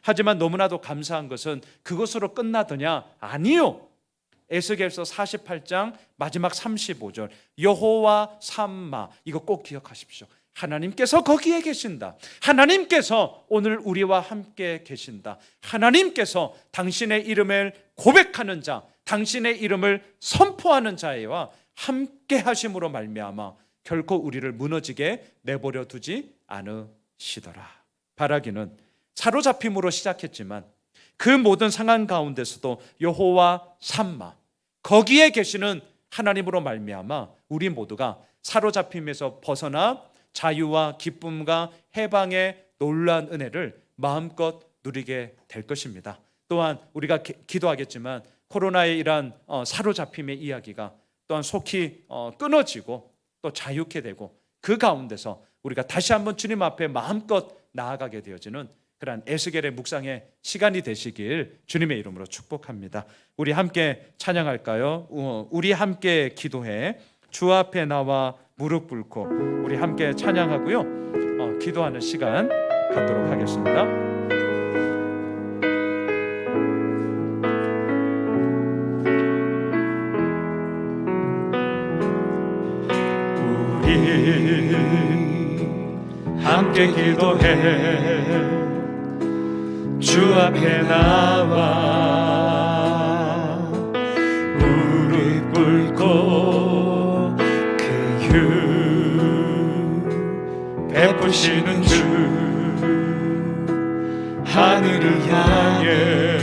Speaker 4: 하지만 너무나도 감사한 것은 그것으로 끝나더냐? 아니요. 에스겔서 48장 마지막 35절 여호와 삼마, 이거 꼭 기억하십시오. 하나님께서 거기에 계신다. 하나님께서 오늘 우리와 함께 계신다. 하나님께서 당신의 이름을 고백하는 자, 당신의 이름을 선포하는 자와 함께 하심으로 말미암아 결코 우리를 무너지게 내버려 두지 않으시더라. 바라기는 사로잡힘으로 시작했지만 그 모든 상황 가운데서도 여호와 삼마, 거기에 계시는 하나님으로 말미암아 우리 모두가 사로잡힘에서 벗어나 자유와 기쁨과 해방의 놀라운 은혜를 마음껏 누리게 될 것입니다. 또한 우리가 기도하겠지만 코로나의 이러한 사로잡힘의 이야기가 또한 속히 끊어지고 또 자유케 되고 그 가운데서 우리가 다시 한번 주님 앞에 마음껏 나아가게 되어지는 그러한 에스겔의 묵상의 시간이 되시길 주님의 이름으로 축복합니다. 우리 함께 찬양할까요? 우리 함께 기도해 주 앞에 나와 무릎 꿇고 우리 함께 찬양하고요, 기도하는 시간 갖도록 하겠습니다.
Speaker 2: 우리 함께 기도해 주 앞에 나와 무릎 꿇고 그 베푸시는 주 하늘을 향해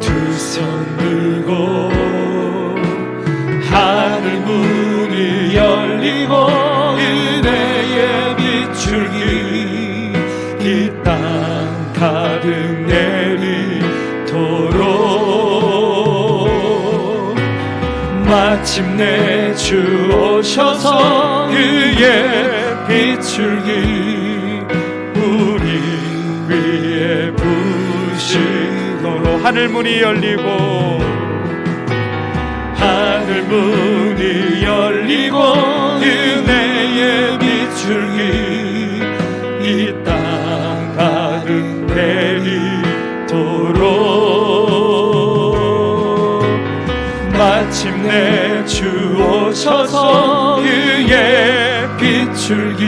Speaker 2: 두 손 들고 하늘 문이 열리고 은혜의 비출기 이 땅 가득 내리도록 마침내 주 오셔서 그의 비출기 우리 위에 부시도록 하늘 문이 열리고 하늘 문이 열리고 은혜의 비출기 이 땅 가득 내리도록 마침내 주 오셔서 그의 비출기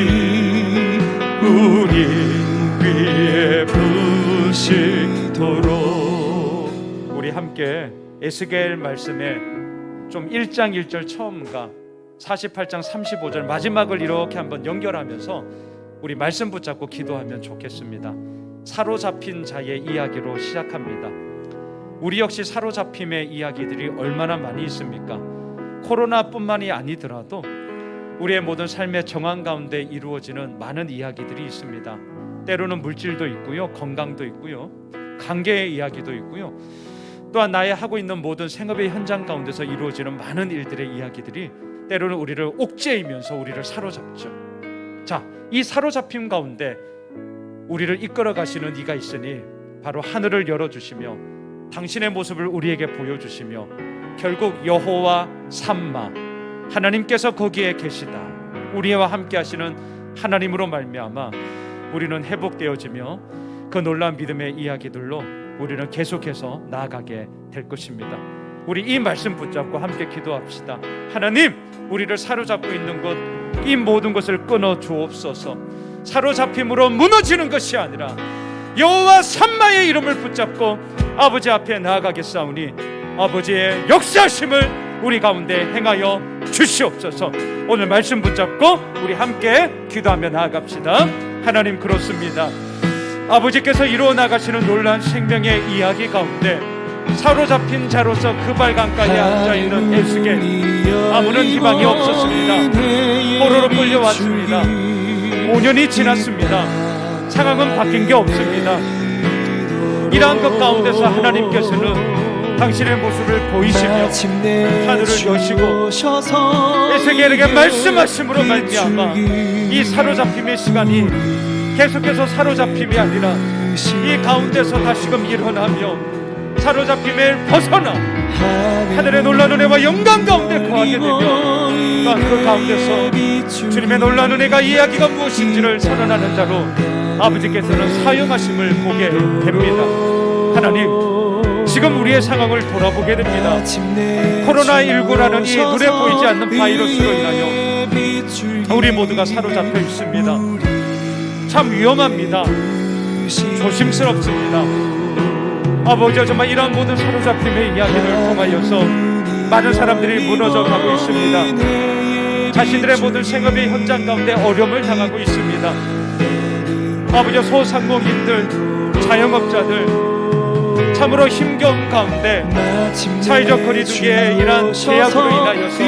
Speaker 2: 우리 위에 부시도록.
Speaker 4: 우리 함께 에스겔 말씀에 좀 1장 1절 처음과 48장 35절 마지막을 이렇게 한번 연결하면서 우리 말씀 붙잡고 기도하면 좋겠습니다. 사로잡힌 자의 이야기로 시작합니다. 우리 역시 사로잡힘의 이야기들이 얼마나 많이 있습니까? 코로나뿐만이 아니더라도 우리의 모든 삶의 정황 가운데 이루어지는 많은 이야기들이 있습니다. 때로는 물질도 있고요, 건강도 있고요, 관계의 이야기도 있고요, 또한 나의 하고 있는 모든 생업의 현장 가운데서 이루어지는 많은 일들의 이야기들이 때로는 우리를 옥죄이면서 우리를 사로잡죠. 자, 이 사로잡힘 가운데 우리를 이끌어 가시는 이가 있으니 바로 하늘을 열어주시며 당신의 모습을 우리에게 보여주시며 결국 여호와 삼마, 하나님께서 거기에 계시다, 우리와 함께 하시는 하나님으로 말미암아 우리는 회복되어지며 그 놀라운 믿음의 이야기들로 우리는 계속해서 나아가게 될 것입니다. 우리 이 말씀 붙잡고 함께 기도합시다. 하나님, 우리를 사로잡고 있는 것 이 모든 것을 끊어 주옵소서. 사로잡힘으로 무너지는 것이 아니라 여호와 삼마의 이름을 붙잡고 아버지 앞에 나아가겠사오니 아버지의 역사심을 우리 가운데 행하여 주시옵소서. 오늘 말씀 붙잡고 우리 함께 기도하며 나아갑시다. 하나님, 그렇습니다. 아버지께서 이루어 나가시는 놀라운 생명의 이야기 가운데 사로잡힌 자로서 그 발강가에 앉아있는 에스겔, 아무런 희망이 없었습니다. 포로로 끌려왔습니다. 5년이 지났습니다. 상황은 바뀐 게 없습니다. 이러한 것 가운데서 하나님께서는 당신의 모습을 보이시며 하늘을 여시고 에스겔에게 말씀하심으로 말미암아 이 사로잡힘의 시간이 계속해서 사로잡힘이 아니라 이 가운데서 다시금 일어나며 사로잡힘을 벗어나 하늘의 놀라운 은혜와 영광 가운데 거하게 되며 또한 그 가운데서 주님의 놀라운 은혜가 이야기가 무엇인지를 선언하는 자로 아버지께서는 사용하심을 보게 됩니다. 하나님, 지금 우리의 상황을 돌아보게 됩니다. 코로나19라는 이 눈에 보이지 않는 바이러스로 인하여 우리 모두가 사로잡혀 있습니다. 참 위험합니다. 조심스럽습니다. 아버지, 정말 이러한 모든 사로잡힘의 이야기를 통하여서 많은 사람들이 무너져 가고 있습니다. 자신들의 모든 생업의 현장 가운데 어려움을 당하고 있습니다. 아버지, 소상공인들, 자영업자들 참으로 힘겨움 가운데 사회적 거리두기의 이러한 제약으로 인하여서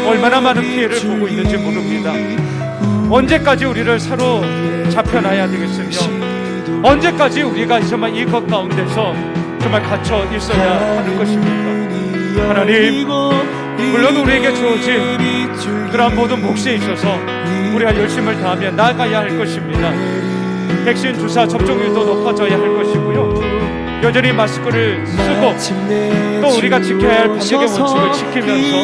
Speaker 4: 얼마나 많은 피해를 보고 있는지 모릅니다. 언제까지 우리를 사로잡혀놔야 되겠으며 언제까지 우리가 정말 이것 가운데서 정말 갇혀 있어야 하는 것입니까? 하나님, 물론 우리에게 주어진 그러한 모든 몫에 있어서 우리가 열심을 다하며 나아가야 할 것입니다. 백신 주사 접종률도 높아져야 할 것이고요, 여전히 마스크를 쓰고 또 우리가 지켜야 할 방역의 원칙을 지키면서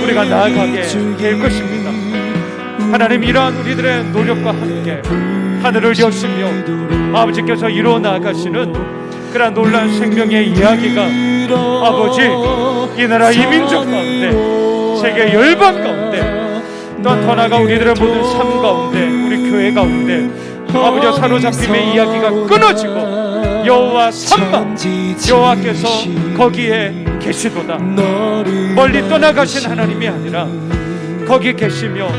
Speaker 4: 우리가 나아가게 될 것입니다. 하나님, 이러한 우리들의 노력과 함께 하늘을 여시며 아버지께서 이루어 나가시는 그러한 놀라운 생명의 이야기가 아버지, 이 나라 이 민족 가운데 세계 열방 가운데 또한 더 나아가 우리들의 모든 삶 가운데 우리 교회 가운데 아버지 사로잡힘의 이야기가 끊어지고 여호와 삼마, 여호와께서 거기에 계시도다. 멀리 떠나가신 하나님이 아니라 거기 계시며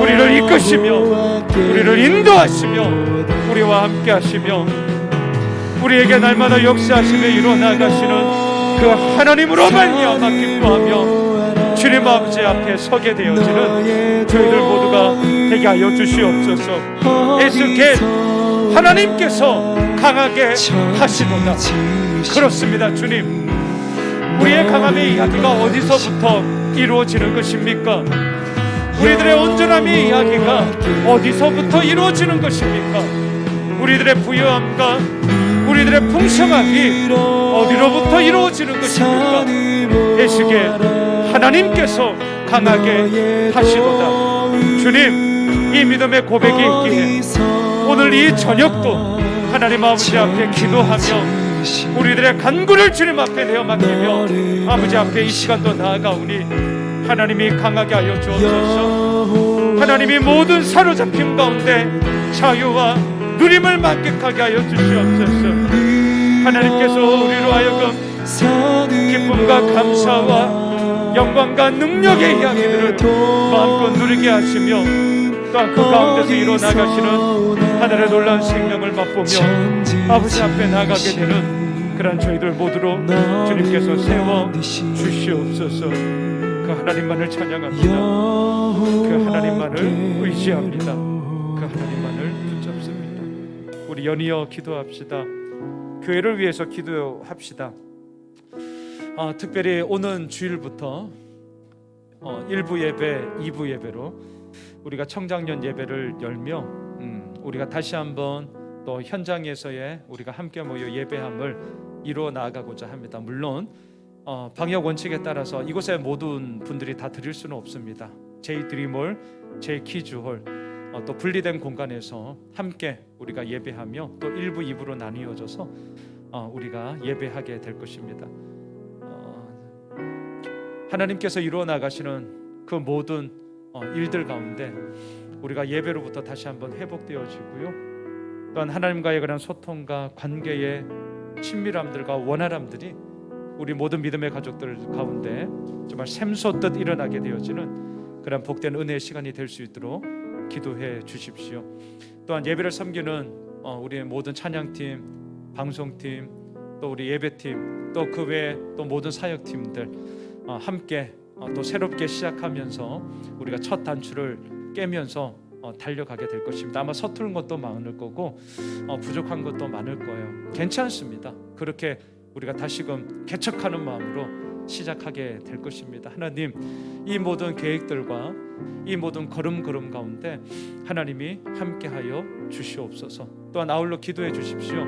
Speaker 4: 우리를 이끄시며 우리를 인도하시며 우리와 함께 하시며 우리에게 날마다 역사하시며 이루어 나가시는 그 하나님으로 말미암아 기뻐하며 주님 아버지 앞에 서게 되어지는 저희들 모두가 되게 하여 주시옵소서. 에스겔, 하나님께서 강하게 하시도다. 그렇습니다. 주님, 우리의 강함의 이야기가 어디서부터 이루어지는 것입니까? 우리들의 온전함의 이야기가 어디서부터 이루어지는 것입니까? 우리들의 부유함과 우리들의 풍성함이 어디로부터 이루어지는 것입니까? 에스겔, 하나님께서 강하게 하시도다. 주님, 이 믿음의 고백이 있기에 오늘 이 저녁도 하나님 아버지 앞에 기도하며 우리들의 간구를 주님 앞에 내어 맡기며 아버지 앞에 이 시간도 나아가오니 하나님이 강하게 하여 주옵소서. 하나님이 모든 사로잡힘 가운데 자유와 누림을 만끽하게 하여 주시옵소서. 하나님께서 우리로 하여금 기쁨과 감사와 영광과 능력의 이야기들을 마음껏 누리게 하시며 또한 그 가운데서 일어나가시는 하늘의 놀라운 생명을 맛보며 아버지 앞에 나가게 되는 그런 저희들 모두로 주님께서 세워 주시옵소서. 그 하나님만을 찬양합니다. 그 하나님만을 의지합니다. 그 하나님만을 붙잡습니다. 우리 연이어 기도합시다. 교회를 위해서 기도합시다. 특별히 오는 주일부터 1부 예배, 2부 예배로 우리가 청장년 예배를 열며 우리가 다시 한번 또 현장에서의 우리가 함께 모여 예배함을 이루어 나아가고자 합니다. 물론 방역 원칙에 따라서 이곳에 모든 분들이 다 드릴 수는 없습니다. 제2드림홀, 제2키즈홀 또 분리된 공간에서 함께 우리가 예배하며 또 1부, 2부로 나뉘어져서 우리가 예배하게 될 것입니다. 하나님께서 이루어 나가시는 그 모든
Speaker 3: 일들 가운데 우리가 예배로부터 다시 한번 회복되어지고요. 또한 하나님과의 그런 소통과 관계의 친밀함들과 원활함들이 우리 모든 믿음의 가족들 가운데 정말 샘솟듯 일어나게 되어지는 그런 복된 은혜의 시간이 될 수 있도록 기도해 주십시오. 또한 예배를 섬기는 우리의 모든 찬양팀, 방송팀, 또 우리 예배팀, 또 그 외에 또 모든 사역팀들 함께 또 새롭게 시작하면서 우리가 첫 단추를 깨면서 달려가게 될 것입니다. 아마 서투른 것도 많을 거고 부족한 것도 많을 거예요. 괜찮습니다. 그렇게 우리가 다시금 개척하는 마음으로 시작하게 될 것입니다. 하나님, 이 모든 계획들과 이 모든 걸음걸음 가운데 하나님이 함께하여 주시옵소서. 또한 아울러 기도해 주십시오.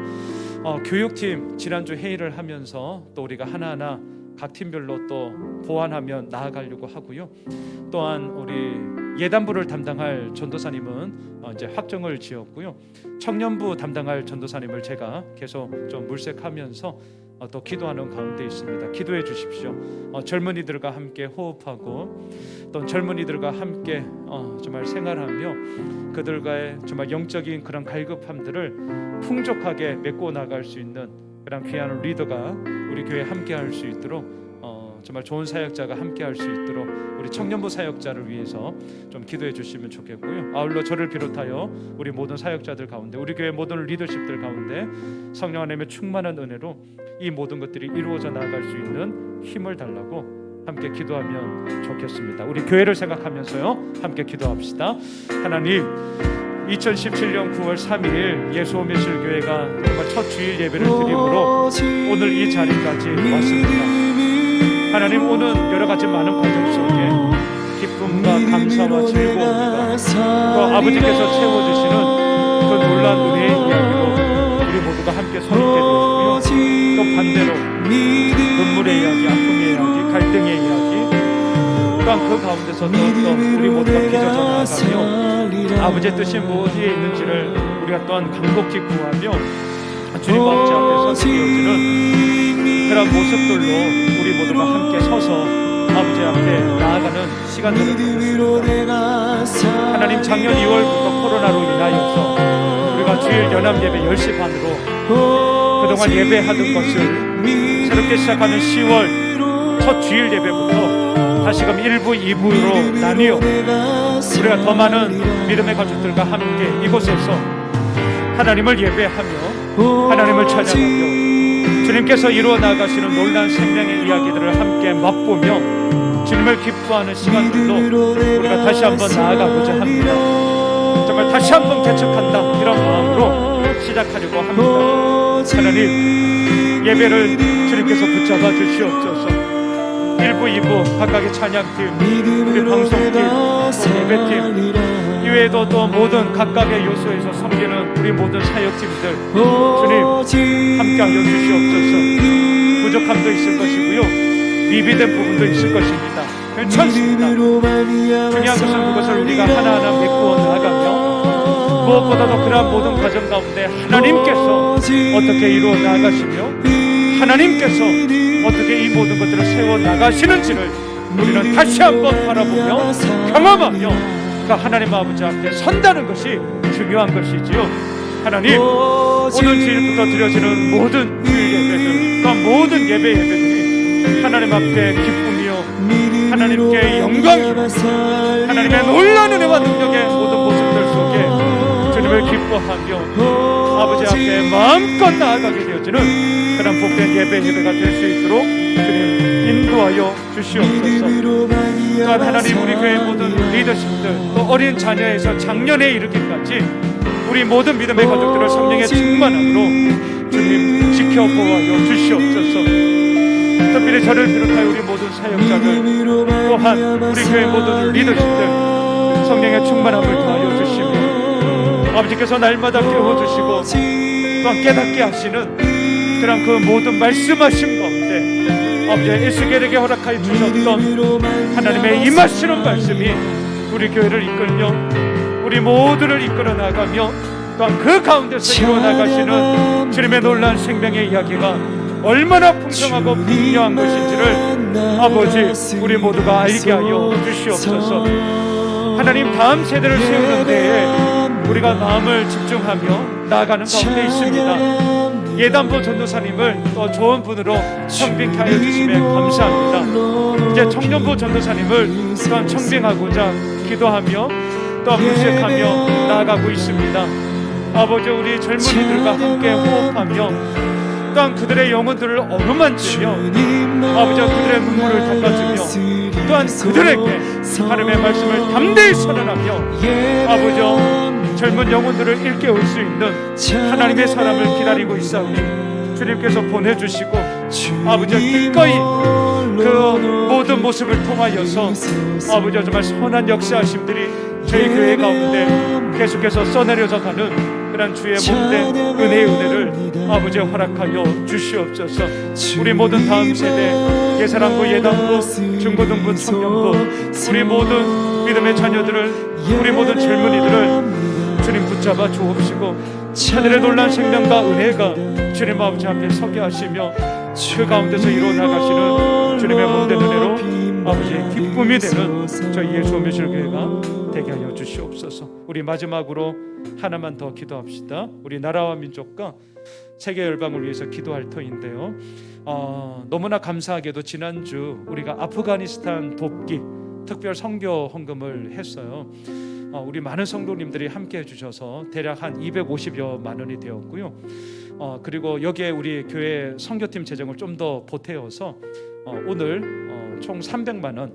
Speaker 3: 교육팀 지난주 회의를 하면서 또 우리가 하나하나 각 팀별로 또 보완하며 나아가려고 하고요. 또한 우리 예단부를 담당할 전도사님은 이제 확정을 지었고요. 청년부 담당할 전도사님을 제가 계속 좀 물색하면서 또 기도하는 가운데 있습니다. 기도해 주십시오. 젊은이들과 함께 호흡하고 또 젊은이들과 함께 정말 생활하며 그들과의 정말 영적인 그런 갈급함들을 풍족하게 메꿔 나갈 수 있는 그런 귀한 리더가 우리 교회에 함께할 수 있도록 정말 좋은 사역자가 함께할 수 있도록 우리 청년부 사역자를 위해서 좀 기도해 주시면 좋겠고요. 아울러 저를 비롯하여 우리 모든 사역자들 가운데 우리 교회 모든 리더십들 가운데 성령 하나님의 충만한 은혜로 이 모든 것들이 이루어져 나아갈 수 있는 힘을 달라고 함께 기도하면 좋겠습니다. 우리 교회를 생각하면서요 함께 기도합시다. 하나님, 2017년 9월 3일 예수오매실교회가 정말 첫 주일 예배를 드림으로 오늘 이 자리까지 왔습니다. 하나님, 오는 여러 가지 많은 과정 속에 기쁨과 감사와 즐거움과 또 아버지께서 채워주시는 그 놀라운 은혜의 이야기로 우리 모두가 함께 서있게 되었고요. 또 반대로 눈물의 이야기, 아픔의 이야기, 갈등의 이야기, 또한 그 가운데서도 또 우리 모두가 빚어져 나아가며 아버지의 뜻이 무엇에 있는지를 우리가 또한 간곡히 구하며 주님 아버지 앞에 서게 되어지는 그런 모습들로 우리 모두가 함께 서서 아버지 앞에 나아가는 시간들을 보냈습니다. 하나님, 작년 2월부터 코로나로 인하여서 우리가 주일 연합 예배 10시 반으로 그동안 예배하던 것을 새롭게 시작하는 10월 첫 주일 예배부터 다시금 1부, 2부로 나뉘어 우리가 더 많은 믿음의 가족들과 함께 이곳에서 하나님을 예배하며 하나님을 찬양하며 주님께서 이루어 나가시는 놀라운 생명의 이야기들을 함께 맛보며 주님을 기뻐하는 시간들로 우리가 다시 한번 나아가고자 합니다. 정말 다시 한번 개척한다, 이런 마음으로 시작하려고 합니다. 하나님, 예배를 주님께서 붙잡아 주시옵소서. 1부, 2부 각각의 찬양팀, 우리 방송팀, 또 예배팀 이외에도 또 모든 각각의 요소에서 섬기는 우리 모든 사역팀들, 주님 함께하여 주시옵소서. 부족함도 있을 것이고요, 미비된 부분도 있을 것입니다. 괜찮습니다. 중요한 것은 그것을 우리가 하나하나 메꾸어 나아가며 무엇보다도 그러한 모든 과정 가운데 하나님께서 어떻게 이루어 나가시며 하나님께서 어떻게 이 모든 것들을 세워 나가시는지를 우리는 다시 한번 바라보며 경험하며 그 하나님 아버지 앞에 선다는 것이 중요한 것이지요. 하나님, 오늘 주일부터 드려지는 모든 주일 예배들, 또 모든 예배들이 하나님 앞에 기쁨이요 하나님께 영광이요 하나님의 놀라운 은혜와 능력의 모든 모습들 속에 주님을 기뻐하며 아버지 앞에 마음껏 나아가게 되어지는 그런 복된 예배가 될 수 있도록 주님 인도하여 주시옵소서. 또한 하나님, 우리 교회 모든 리더십들, 또 어린 자녀에서 장년에 이르기까지 우리 모든 믿음의 가족들을 성령의 충만함으로 주님 지켜보아여 주시옵소서. 특별히 저를 비롯하여 우리 모든 사역자들, 또한 우리 교회 모든 리더십들 성령의 충만함을 더하여 주시며 아버지께서 날마다 깨워주시고 또한 깨닫게 하시는 그런 그 모든 말씀하신 가운데 아버지의 에스겔에게 허락하여 주셨던 하나님의 임하시는 말씀이 우리 교회를 이끌며 우리 모두를 이끌어 나가며 또한 그 가운데서 이루어 나가시는 주님의 놀라운 생명의 이야기가 얼마나 풍성하고 풍요한 것인지를 아버지 우리 모두가 알게 하여 주시옵소서.
Speaker 4: 하나님 다음 세대를 세우는 데에 우리가 마음을 집중하며 나아가는 가운데 있습니다. 예단보 전도사님을 또 좋은 분으로 청빙케 하여 주심에 감사합니다. 이제 청년부 전도사님을 또한 청빙하고자 기도하며 또 물색하며 나아가고 있습니다. 아버지, 우리 젊은이들과 함께 호흡하며 또한 그들의 영혼들을 어루만지며 아버지, 그들의 눈물을 닦아주며 또한 그들에게 하나님의 말씀을 담대히 선언하며 아버지, 젊은 영혼들을 일깨울 수 있는 하나님의 사람을 기다리고 있사오니 주님께서 보내주시고 아버지, 기꺼이 그 모든 모습을 통하여서 아버지, 정말 선한 역사하심들이 저희 교회 가운데 계속해서 써내려져 가는 그런 주의 몸된 은혜의 은혜를 아버지 허락하여 주시옵소서. 우리 모든 다음 세대 예사랑부, 예단부, 중고등부, 청년부, 우리 모든 믿음의 자녀들을, 우리 모든 젊은이들을 주님 붙잡아 주옵시고 하늘의 놀란 생명과 은혜가 주님 아버지 앞에 서게 하시며 그 가운데서 이루어나가시는 주님의 몸된 은혜로 아버지의 기쁨이 되는 저희 예수 오미실교회가 되게 하여 주시옵소서. 우리 마지막으로 하나만 더 기도합시다. 우리 나라와 민족과 세계 열방을 위해서 기도할 터인데요. 너무나 감사하게도 지난주 우리가 아프가니스탄 돕기 특별 선교 헌금을 했어요. 우리 많은 성도님들이 함께 해주셔서 대략 한 250여만 원이 되었고요. 그리고 여기에 우리 교회 선교팀 재정을 좀 더 보태어서 오늘 총 300만 원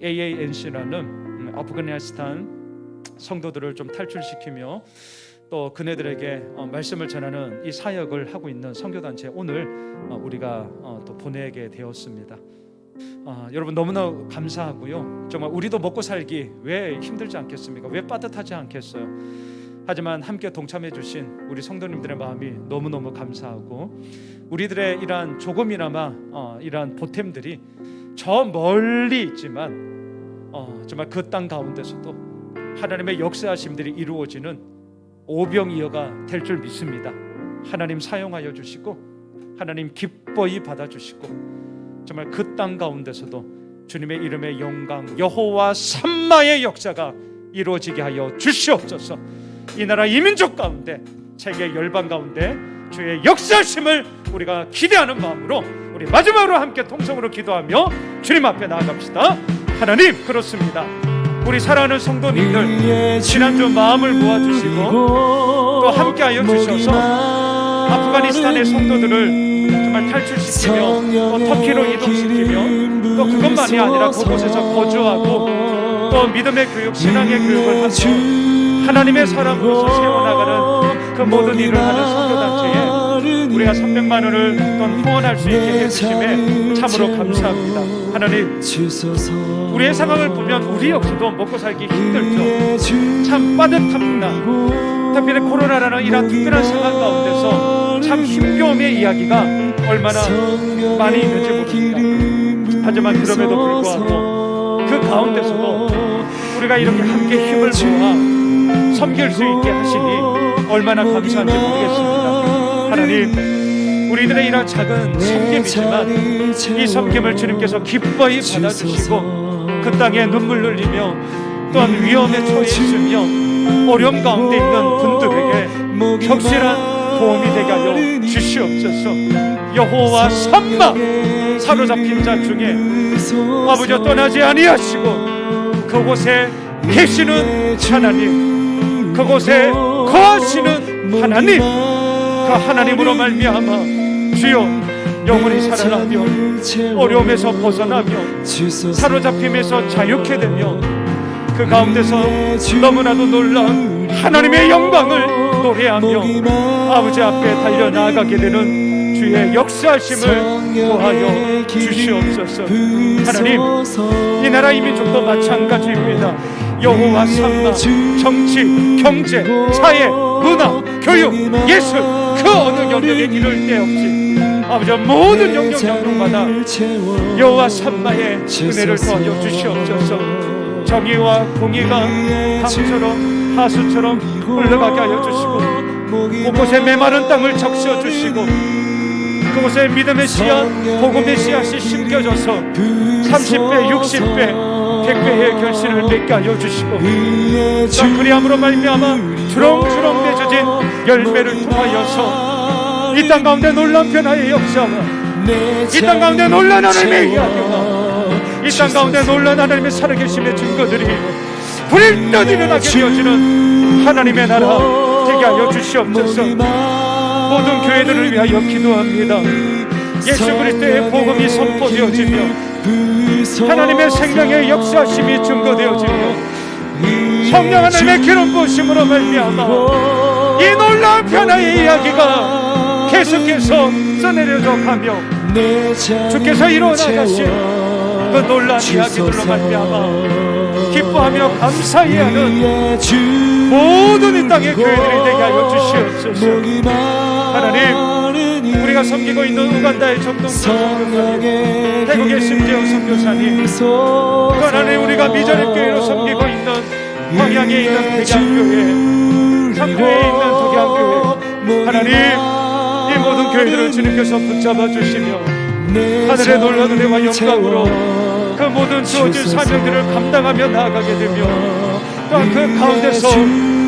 Speaker 4: AANC라는 아프가니스탄 성도들을 좀 탈출시키며 또 그네들에게 말씀을 전하는 이 사역을 하고 있는 선교단체에 오늘 우리가 또 보내게 되었습니다. 여러분 너무나 감사하고요. 정말 우리도 먹고 살기 왜 힘들지 않겠습니까? 왜 빠듯하지 않겠어요? 하지만 함께 동참해 주신 우리 성도님들의 마음이 너무너무 감사하고 우리들의 이러한 조금이나마 이러한 보탬들이 저 멀리 있지만 정말 그 땅 가운데서도 하나님의 역사하심들이 이루어지는 오병이어가 될 줄 믿습니다. 하나님 사용하여 주시고 하나님 기뻐히 받아주시고 정말 그 땅 가운데서도 주님의 이름의 영광 여호와 삼마의 역사가 이루어지게 하여 주시옵소서. 이 나라 이민족 가운데 세계 열방 가운데 주의 역사심을 우리가 기대하는 마음으로 우리 마지막으로 함께 통성으로 기도하며 주님 앞에 나아갑시다. 하나님, 그렇습니다. 우리 사랑하는 성도님들 지난주 마음을 모아주시고 또 함께하여 주셔서 아프가니스탄의 성도들을 정말 탈출시키며 또 터키로 이동시키며 또 그것만이 아니라 그곳에서 거주하고 또 믿음의 교육, 신앙의 교육을 하며 하나님의 사람으로서 세워나가는 그 모든 일을 하는 선교단체에 우리가 300만 원을 또 후원할 수 있게 해주심에 참으로 감사합니다. 하나님, 우리의 상황을 보면 우리 역시도 먹고 살기 힘들죠. 참 빠듯합니다. 특별히 코로나라는 이런 특별한 상황 가운데서 참 힘겨움의 이야기가 얼마나 많이 있는지 모릅니다. 하지만 그럼에도 불구하고 그 가운데서도 우리가 이렇게 함께 힘을 모아 섬길 수 있게 하시니 얼마나 감사한지 모르겠습니다. 하나님, 우리들의 이런 작은 섬김이지만 이 섬김을 주님께서 기뻐히 받아주시고 그 땅에 눈물 흘리며 또한 위험에 처해 있으며 어려움 가운데 있는 분들에게 격실한 도움이 되게 하여 주시옵소서. 여호와 삼마 사로잡힌 자 중에 아버지 떠나지 아니하시고 그곳에 계시는 하나님, 그곳에 거하시는 하나님, 그 하나님으로 말미암아 주여 영원히 살아나며 어려움에서 벗어나며 사로잡힘에서 자유케 되며 그 가운데서 너무나도 놀라운 하나님의 영광을 노래하며 아버지 앞에 달려나가게 되는 주의 역사심을 구하여 주시옵소서. 하나님, 이 나라 이민족도 마찬가지입니다. 여호와 삼마 정치, 경제, 사회, 문화, 교육, 예술 그 어느 영역에 이를 데 없이 아버지 모든 영역마다 여호와 삼마의 은혜를 더하여 주시옵소서. 정의와 공의가 강처럼 하수처럼 흘러가게 하여 주시고 곳곳에 메마른 땅을 적셔 주시고
Speaker 3: 그곳에 믿음의 씨앗, 복음의 씨앗이 심겨져서 30배, 60배, 100배의 결실을 맺게 하여 주시고 또 그리함으로 말미암아 주렁주렁 맺어진 열매를 통하여서 이 땅 가운데 놀라운 변화의 역사와 이 땅 가운데 놀라운 하나님의 이야기와 이 땅 가운데 놀라운 하나님의 살아계심의 증거들이 불떠 일어나게 되어지는 하나님의 나라 되게 하여 주시옵소서. 모든 교회들을 위하여 기도합니다. 예수 그리스도의 복음이 선포되어지며 하나님의 생명의 역사심이 증거되어지며 성령 하나님의 기름 부으심으로 말미암아 이 놀라운 변화의 이야기가 계속해서 써내려져 가며 주께서 이루어나가신 그 놀라운 이야기들로 말미암아 기뻐하며 감사해야 하는 모든 이 땅의 교회들이 되게 하여 주시옵소서. 하나님, 우리가 섬기고 있는 우간다의 정동선 선교사님, 태국의 심재영 선교사님, 또 하나님 우리가 미전의 교회로 섬기고 있는 광양에 있는 백양교회, 상교에 있는 독양교회, 하나님 이 모든 교회들을 주님께서 붙잡아 주시며 하늘의 놀라운 은혜와 영광으로 그 모든 주어진 사명들을 감당하며 나아가게 되며 또한 그 가운데서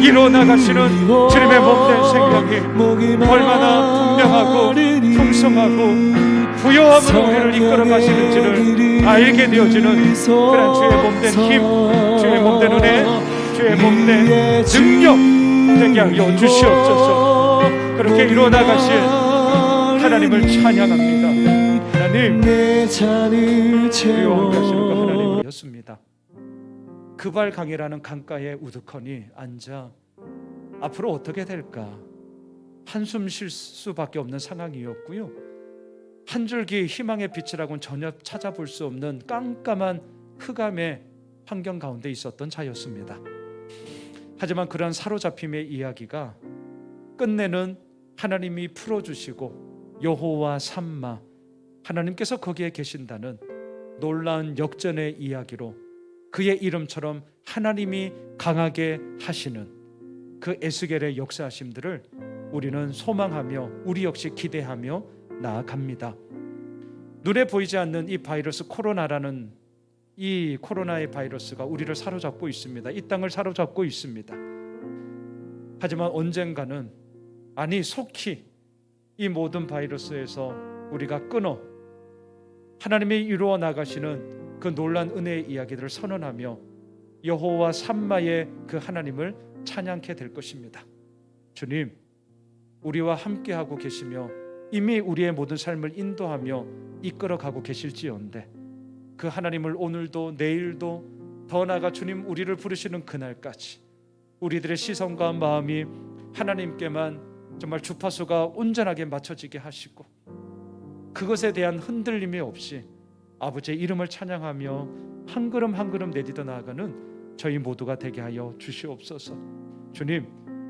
Speaker 3: 이루어나가시는 주님의 몸된 생명이 얼마나 분명하고 풍성하고 부요함으로 우리를 이끌어가시는지를 알게 되어지는 그런 주의 몸된 힘, 주의 몸된 은혜, 주의 몸된 능력 되게 하여 주시옵소서. 그렇게 이루어나가실 하나님을 찬양합니다. 하나님, 우리 왕하시는 그 하나님이었습니다. 그발강이라는 강가에 우두커니 앉아 앞으로 어떻게 될까 한숨 쉴 수밖에 없는 상황이었고요. 한 줄기 희망의 빛이라고는 전혀 찾아볼 수 없는 깜깜한 흑암의 환경 가운데 있었던 자였습니다. 하지만 그런 사로잡힘의 이야기가 끝내는 하나님이 풀어주시고 여호와 삼마 하나님께서 거기에 계신다는 놀라운 역전의 이야기로 그의 이름처럼 하나님이 강하게 하시는 그 에스겔의 역사하심들을 우리는 소망하며 우리 역시 기대하며 나아갑니다. 눈에 보이지 않는 이 바이러스 코로나라는 이 코로나의 바이러스가 우리를 사로잡고 있습니다. 이 땅을 사로잡고 있습니다. 하지만 언젠가는 속히 이 모든 바이러스에서 우리가 끊어 하나님이 이루어 나가시는 그 놀란 은혜의 이야기들을 선언하며 여호와 삼마의 그 하나님을 찬양케 될 것입니다. 주님, 우리와 함께하고 계시며 이미 우리의 모든 삶을 인도하며 이끌어가고 계실지언데 그 하나님을 오늘도 내일도 더 나아가 주님 우리를 부르시는 그날까지 우리들의 시선과 마음이 하나님께만 정말 주파수가 온전하게 맞춰지게 하시고 그것에 대한 흔들림이 없이 아버지의 이름을 찬양하며 한 걸음 한 걸음 내딛어 나아가는 저희 모두가 되게 하여 주시옵소서. 주님,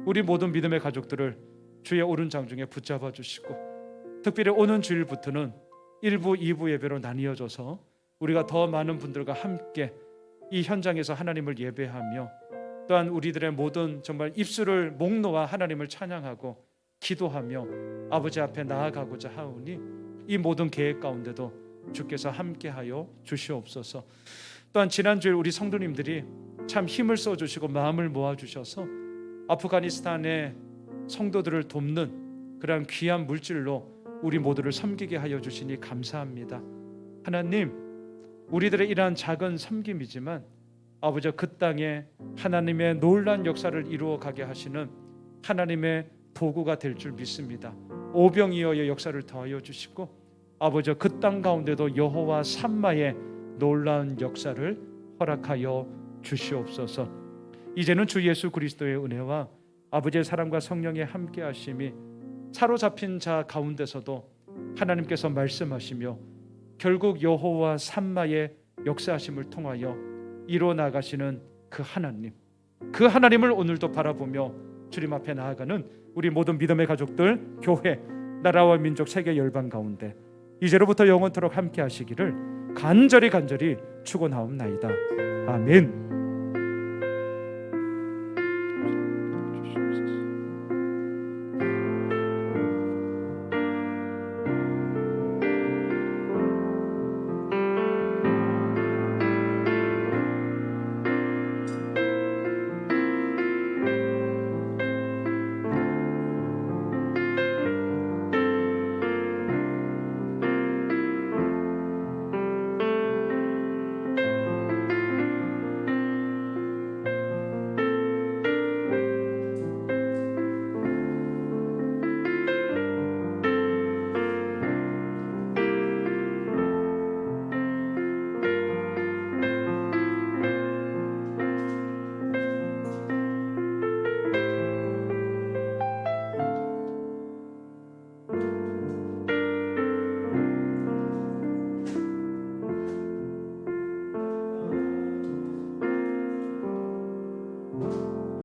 Speaker 3: 우리 모든 믿음의 가족들을 주의 오른장 중에 붙잡아 주시고 특별히 오는 주일부터는 1부, 2부 예배로 나뉘어져서 우리가 더 많은 분들과 함께 이 현장에서 하나님을 예배하며 또한 우리들의 모든 정말 입술을 목 놓아 하나님을 찬양하고 기도하며 아버지 앞에 나아가고자 하오니 이 모든 계획 가운데도 주께서 함께하여 주시옵소서. 또한 지난주에 우리 성도님들이 참 힘을 써주시고 마음을 모아주셔서 아프가니스탄의 성도들을 돕는 그런 귀한 물질로 우리 모두를 섬기게 하여 주시니 감사합니다. 하나님, 우리들의 이러한 작은 섬김이지만 아버지 그 땅에 하나님의 놀라운 역사를 이루어가게 하시는 하나님의 도구가 될 줄 믿습니다. 오병이어의 역사를 더하여 주시고 아버지 그 땅 가운데도 여호와 삼마의 놀라운 역사를 허락하여 주시옵소서. 이제는 주 예수 그리스도의 은혜와 아버지의 사랑과 성령의 함께하심이 사로잡힌 자 가운데서도 하나님께서 말씀하시며 결국 여호와 삼마의 역사하심을 통하여 이루어 나가시는 그 하나님을 오늘도 바라보며 주님 앞에 나아가는 우리 모든 믿음의 가족들, 교회, 나라와 민족, 세계 열방 가운데 이제로부터 영원토록 함께 하시기를 간절히 축원하옵나이다. 아멘.